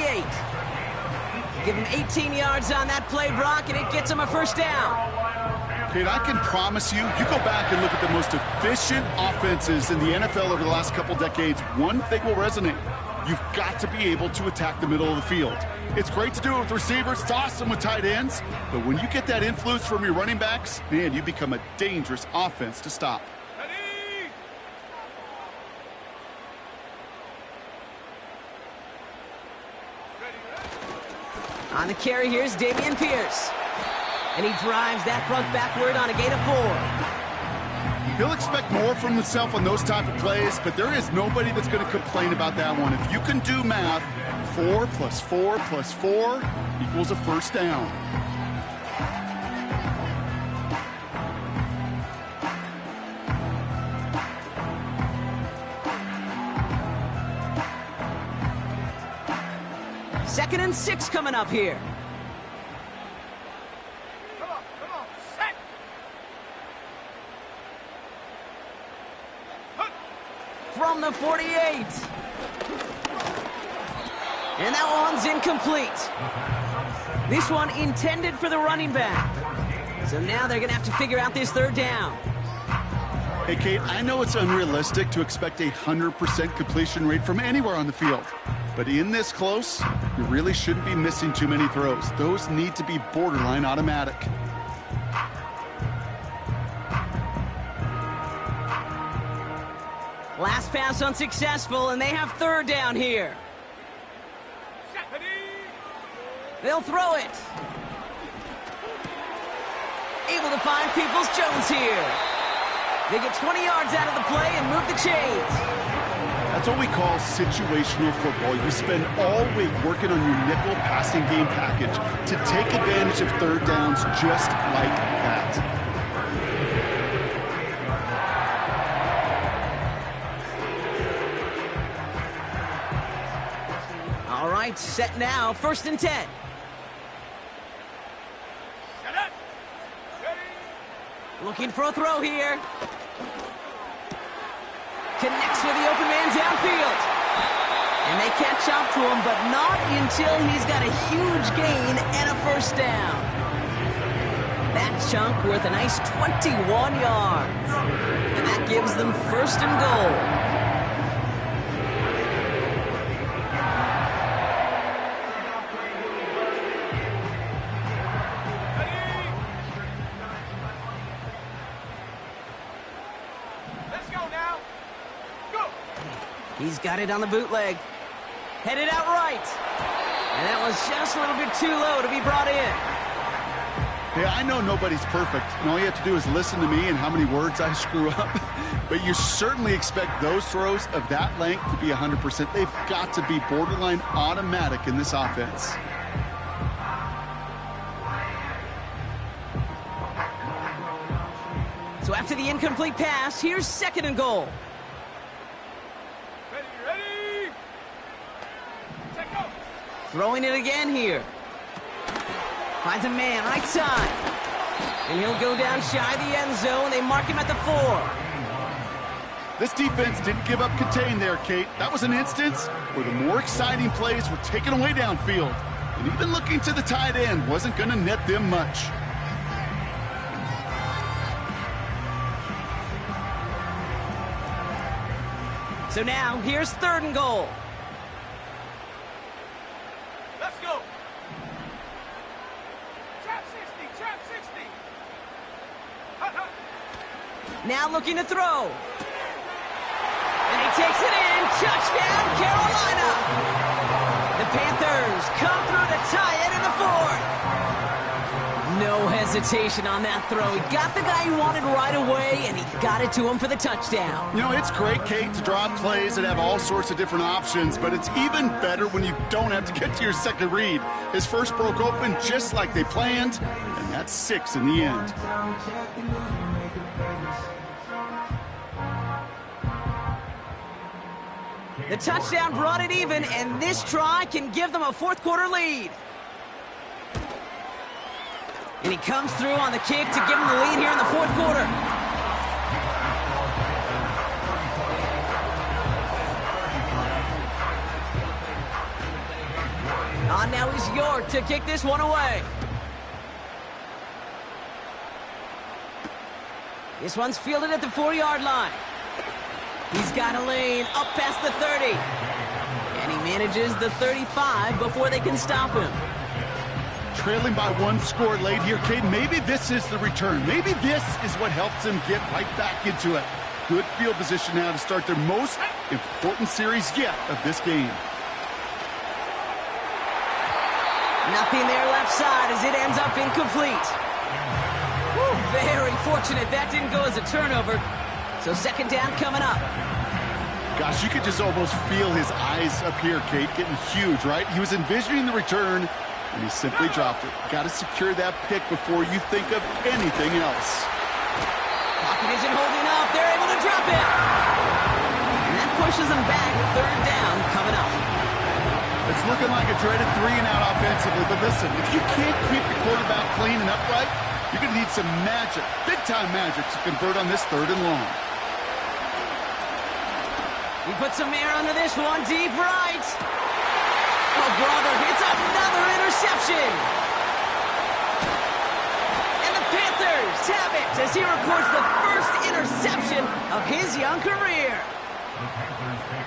Give him 18 yards on that play, Brock, and it gets him a 1st down. Kate, I can promise you, you go back and look at the most efficient offenses in the NFL over the last couple decades, one thing will resonate. You've got to be able to attack the middle of the field. It's great to do it with receivers. It's awesome with tight ends. But when you get that influence from your running backs, man, you become a dangerous offense to stop. Ready? On the carry, here's Damian Pierce. And he drives that front backward on a gain of 4. He'll expect more from himself on those type of plays, but there is nobody that's going to complain about that one. If you can do math, 4 + 4 + 4 equals a 1st down. Second and 6 coming up here. Come on, set. From the 48. And that one's incomplete. This one intended for the running back. So now they're going to have to figure out this 3rd down. Hey, Kate, I know it's unrealistic to expect a 100% completion rate from anywhere on the field. But in this close, you really shouldn't be missing too many throws. Those need to be borderline automatic. Last pass unsuccessful, and they have third down here. They'll throw it. Able to find Peoples-Jones here. They get 20 yards out of the play and move the chains. That's what we call situational football. You spend all week working on your nickel passing game package to take advantage of third downs just like that. All right, set now, 1st and 10. Looking for a throw here. Connects with the open man downfield. And they catch up to him, but not until he's got a huge gain and a 1st down. That chunk worth a nice 21 yards. And that gives them 1st and goal. He's got it on the bootleg. Headed out right. And that was just a little bit too low to be brought in. Hey, I know nobody's perfect, and all you have to do is listen to me and how many words I screw up. But you certainly expect those throws of that length to be 100%. They've got to be borderline automatic in this offense. So after the incomplete pass, here's 2nd and goal. Throwing it again here. Finds a man, right side. And he'll go down shy of the end zone. They mark him at the 4. This defense didn't give up contain there, Kate. That was an instance where the more exciting plays were taken away downfield. And even looking to the tight end wasn't going to net them much. So now, here's 3rd and goal. Now looking to throw. And he takes it in. Touchdown, Carolina. The Panthers come through to tie it in the 4th. No hesitation on that throw. He got the guy he wanted right away, and he got it to him for the touchdown. You know, it's great, Kate, to draw plays that have all sorts of different options, but it's even better when you don't have to get to your second read. His first broke open just like they planned, and that's 6 in the end. The touchdown brought it even, and this try can give them a 4th quarter lead. And he comes through on the kick to give them the lead here in the 4th quarter. On now is York to kick this one away. This one's fielded at the 4-yard line. He's got a lane up past the 30. And he manages the 35 before they can stop him. Trailing by 1 score late here, Kate. Maybe this is the return. Maybe this is what helps them get right back into it. Good field position now to start their most important series yet of this game. Nothing there left side as it ends up incomplete. Whew, very fortunate that didn't go as a turnover. So 2nd down coming up. Gosh, you could just almost feel his eyes up here, Kate, getting huge, right? He was envisioning the return, and he simply dropped it. Got to secure that pick before you think of anything else. Pocket isn't holding up. They're able to drop it. And that pushes them back. 3rd down coming up. It's looking like a dreaded 3-and-out offensively, but listen, if you can't keep your quarterback clean and upright, you're going to need some magic, big-time magic, to convert on this 3rd and long. He puts some air under this one, deep right. Oh, brother, it's another interception. And the Panthers have it. as he records the first interception of his young career.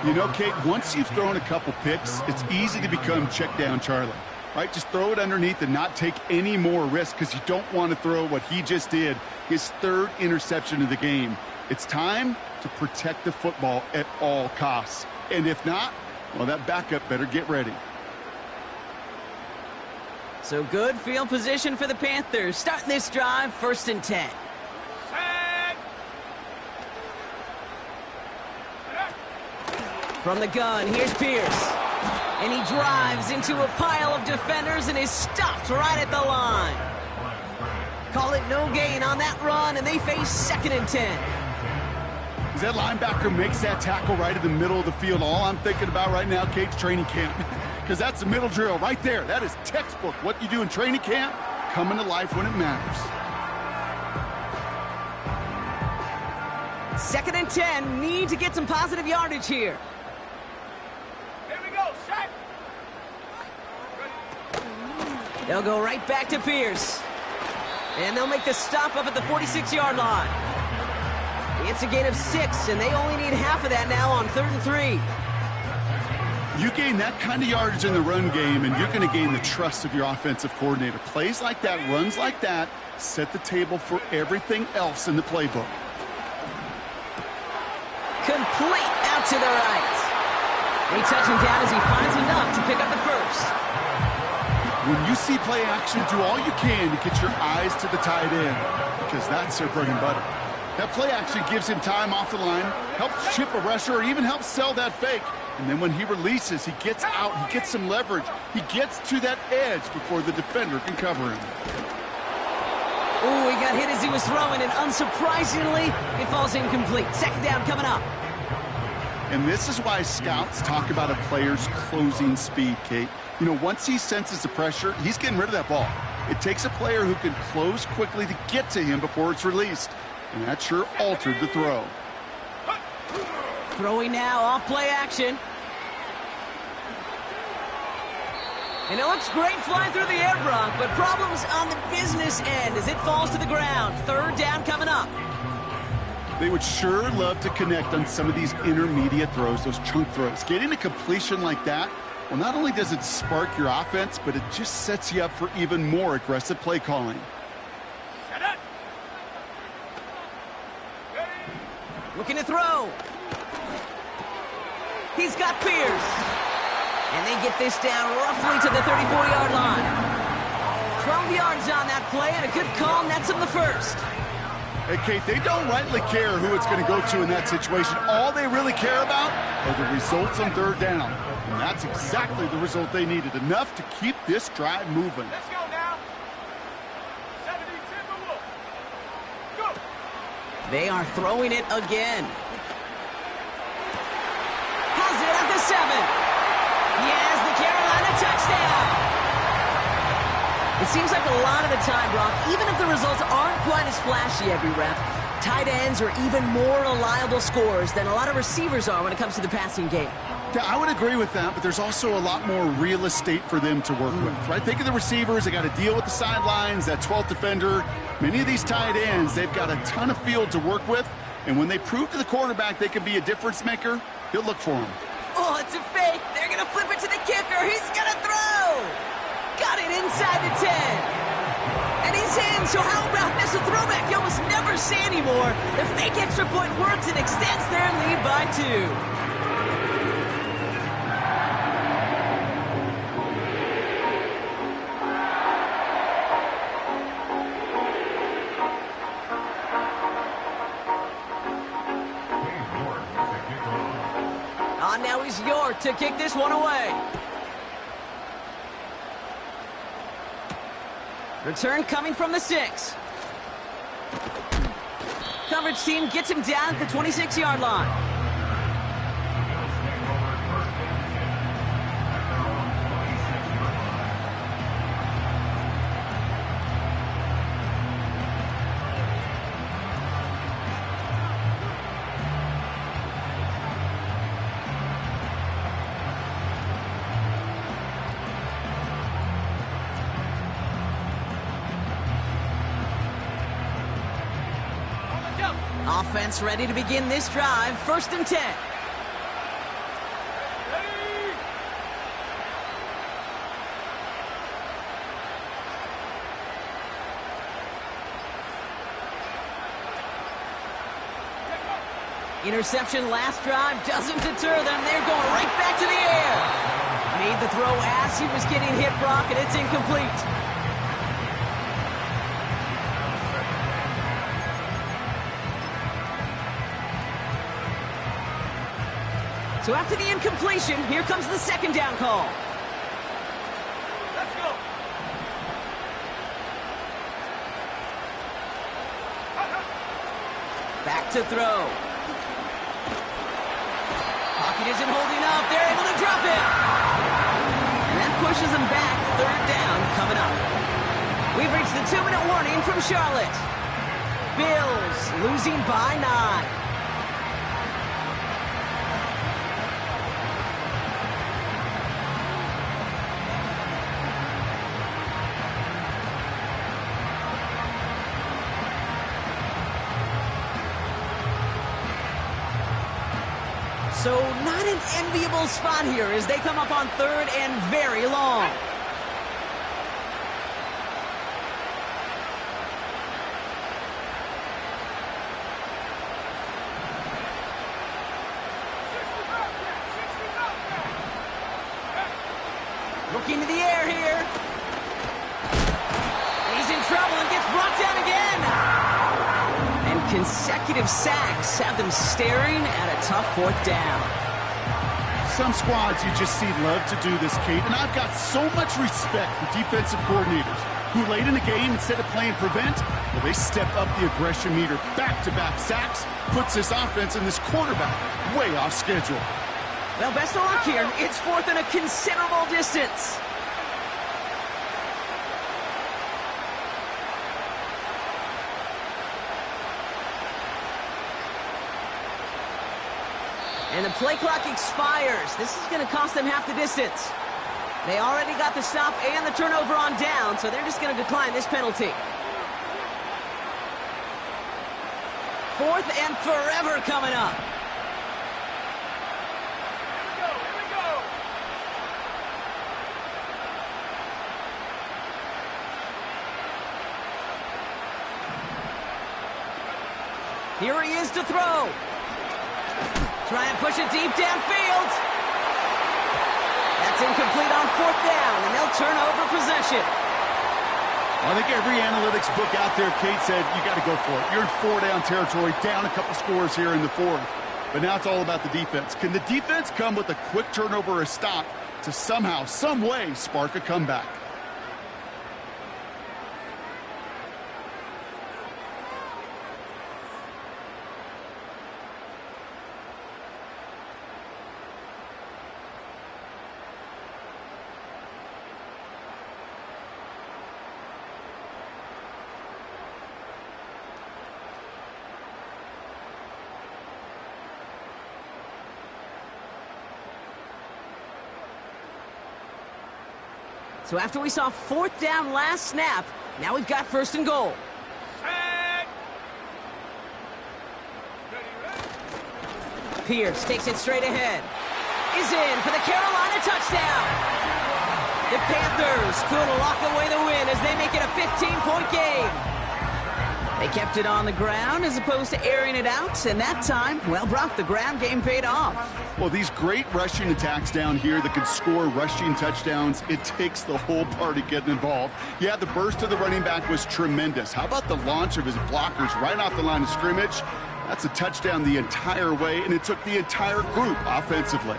You know, Kate, once you've thrown a couple picks, it's easy to become check down Charlie, right? Just throw it underneath and not take any more risk because you don't want to throw what he just did, his third interception of the game. It's time to protect the football at all costs. And if not, well, that backup better get ready. So good field position for the Panthers. Starting this drive, 1st and 10. Set. From the gun, here's Pierce. And he drives into a pile of defenders and is stopped right at the line. Call it no gain on that run, and they face 2nd and 10. As that linebacker makes that tackle right in the middle of the field, all I'm thinking about right now, Kate's training camp. Because that's the middle drill right there. That is textbook. What you do in training camp, coming to life when it matters. 2nd and 10, need to get some positive yardage here. Here we go. Set. They'll go right back to Pierce. And they'll make the stop up at the 46-yard line. It's a gain of 6, and they only need half of that now on 3rd and 3. You gain that kind of yardage in the run game, and you're going to gain the trust of your offensive coordinator. Plays like that, runs like that, set the table for everything else in the playbook. Complete out to the right. They touch him down as he finds enough to pick up the first. When you see play action, do all you can to get your eyes to the tight end, because that's their bread and butter. That play action gives him time off the line, helps chip a rusher, or even helps sell that fake. And then when he releases, he gets out, he gets some leverage. He gets to that edge before the defender can cover him. Ooh, he got hit as he was throwing, and unsurprisingly, it falls incomplete. 2nd down coming up. And this is why scouts talk about a player's closing speed, Kate. You know, once he senses the pressure, he's getting rid of that ball. It takes a player who can close quickly to get to him before it's released. And that sure altered the throw. Throwing now, off play action. And it looks great flying through the air, Brock, but problems on the business end as it falls to the ground. 3rd down coming up. They would sure love to connect on some of these intermediate throws, those chunk throws. Getting a completion like that, well, not only does it spark your offense, but it just sets you up for even more aggressive play calling. Set up. Looking to throw. He's got Pierce. And they get this down roughly to the 34-yard line. 12 yards on that play, and a good call nets him the first. Hey, Kate, they don't rightly care who it's going to go to in that situation. All they really care about are the results on 3rd down. And that's exactly the result they needed. Enough to keep this drive moving. Let's go now. 70 Timberwolves. Go. They are throwing it again. Has it at the 7. Yes, the Carolina touchdown. It seems like a lot of the time, Brock, even if the results aren't quite as flashy every rep, tight ends are even more reliable scorers than a lot of receivers are when it comes to the passing game. Yeah, I would agree with that, but there's also a lot more real estate for them to work with, right? Think of the receivers. They got to deal with the sidelines, that 12th defender. Many of these tight ends, they've got a ton of field to work with, and when they prove to the quarterback they can be a difference maker, he'll look for them. Oh, it's a fake. They're going to flip it to the kicker. He's going to throw. Got it inside the 10. And he's in. So how about this? A throwback you almost never see anymore. The fake extra point works and extends their lead by 2. Now he's York to kick this one away. Return coming from the 6. Coverage team gets him down at the 26-yard line. Offense ready to begin this drive. 1st and 10. Interception last drive doesn't deter them. They're going right back to the air. Made the throw as he was getting hit, Brock, and it's incomplete. So after the incompletion, here comes the 2nd down call. Let's go. Back to throw. Pocket isn't holding up. They're able to drop it. And that pushes them back. 3rd down coming up. We've reached the 2-minute warning from Charlotte. Bills losing by 9. So not an enviable spot here as they come up on 3rd and very long. Looking to the air here. He's in trouble and gets brought down again. And consecutive sacks have them staring at a tough 4th down. Some squads you just see love to do this, Kate, and I've got so much respect for defensive coordinators who late in the game, instead of playing prevent, well, they step up the aggression meter. Back-to-back sacks puts this offense and this quarterback way off schedule. Well, best of luck here. It's 4th and a considerable distance. And the play clock expires. This is going to cost them half the distance. They already got the stop and the turnover on down, so they're just going to decline this penalty. 4th and forever coming up. Here he is to throw. Try and push it deep downfield. That's incomplete on 4th down, and they'll turn over possession. I think every analytics book out there, Kate, said you got to go for it. You're in 4-down territory, down a couple scores here in the 4th. But now it's all about the defense. Can the defense come with a quick turnover or a stop to somehow, some way, spark a comeback? So after we saw 4th down last snap, now we've got 1st and goal. Pierce takes it straight ahead. Is in for the Carolina touchdown. The Panthers could lock away the win as they make it a 15-point game. They kept it on the ground as opposed to airing it out, and that time, well, Brock, the ground game paid off. Well, these great rushing attacks down here that can score rushing touchdowns, it takes the whole party getting involved. Yeah, the burst of the running back was tremendous. How about the launch of his blockers right off the line of scrimmage? That's a touchdown the entire way, and it took the entire group offensively.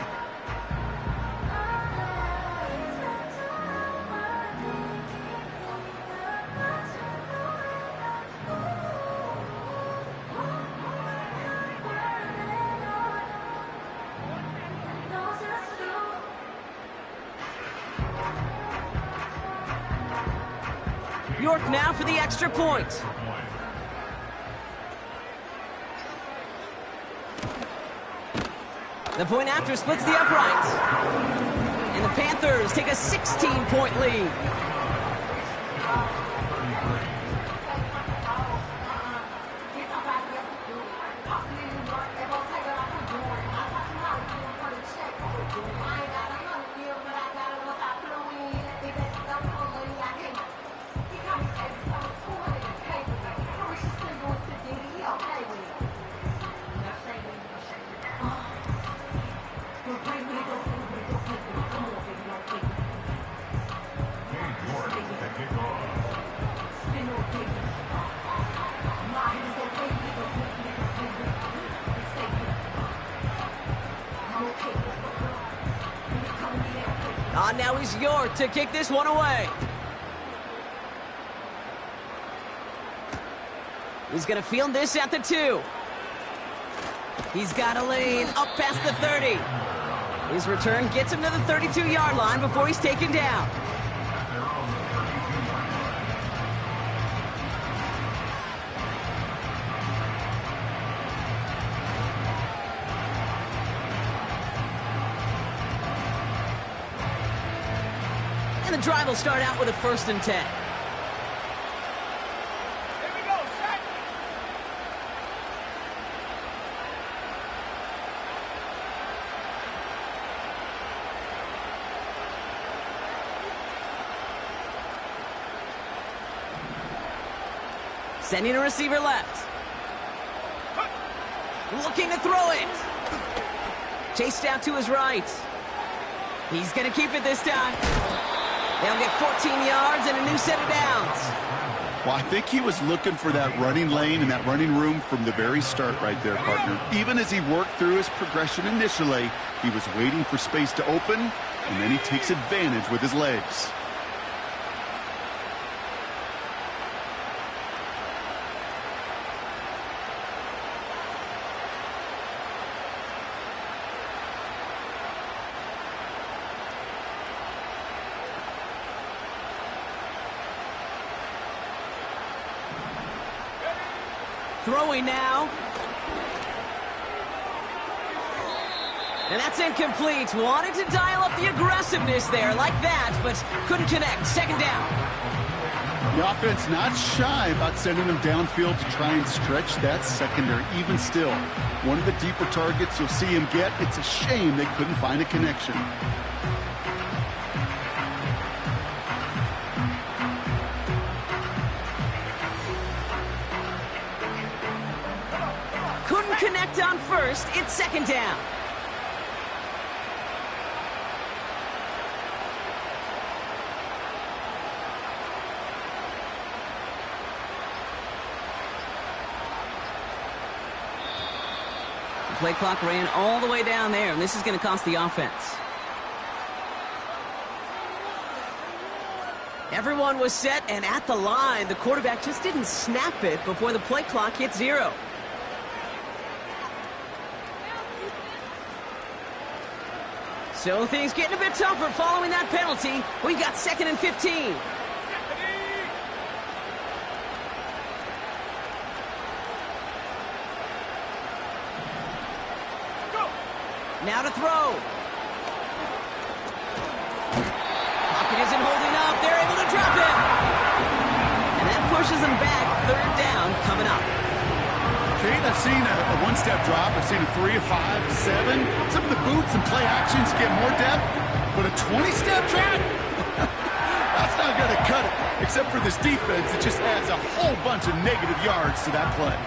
York now for the extra point. The point after splits the uprights. And the Panthers take a 16-point lead. Now he's York to kick this one away. He's going to field this at the 2. He's got a lane up past the 30. His return gets him to the 32-yard line before he's taken down. And the drive will start out with a 1st and 10. Sending a receiver left. Looking to throw it. Chased out to his right. He's going to keep it this time. They'll get 14 yards and a new set of downs. Well, I think he was looking for that running lane and that running room from the very start right there, partner. Even as he worked through his progression initially, he was waiting for space to open, and then he takes advantage with his legs. Throwing now. And that's incomplete. Wanted to dial up the aggressiveness there like that, but couldn't connect. 2nd down. The offense not shy about sending them downfield to try and stretch that secondary. Even still, one of the deeper targets you'll see him get. It's a shame they couldn't find a connection. Couldn't connect on 1st. It's 2nd down. The play clock ran all the way down there, and this is going to cost the offense. Everyone was set and at the line. The quarterback just didn't snap it before the play clock hit 0. So things getting a bit tougher following that penalty. We've got 2nd and 15. Now to throw. Pocket isn't holding up. They're able to drop him. And that pushes him back. 3rd down coming up. Kate, I've seen a one-step drop. I've seen a 3, a 5, a 7. Some of the boots and play actions get more depth, but a 20-step drop? That's not going to cut it. Except for this defense, it just adds a whole bunch of negative yards to that play.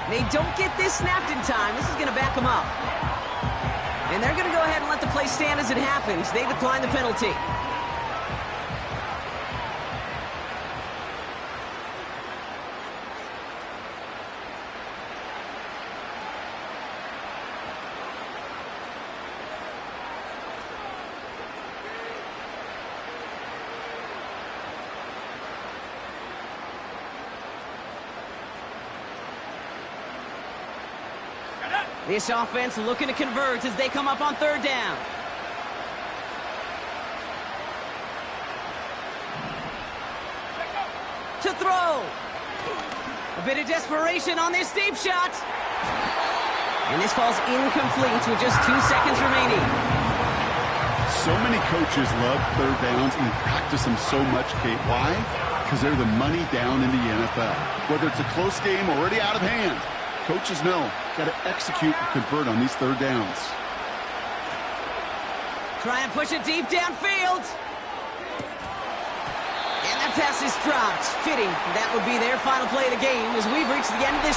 They don't get this snapped in time. This is going to back them up. And they're going to go ahead and let the play stand as it happens. They decline the penalty. This offense looking to convert as they come up on 3rd down. To throw. A bit of desperation on this deep shot. And this falls incomplete with just 2 seconds remaining. So many coaches love 3rd downs and practice them so much, Kate. Why? Because they're the money down in the NFL. Whether it's a close game or already out of hand, coaches know, got to execute and convert on these 3rd downs. Try and push it deep downfield. And that pass is dropped. Fitting. That would be their final play of the game as we've reached the end of this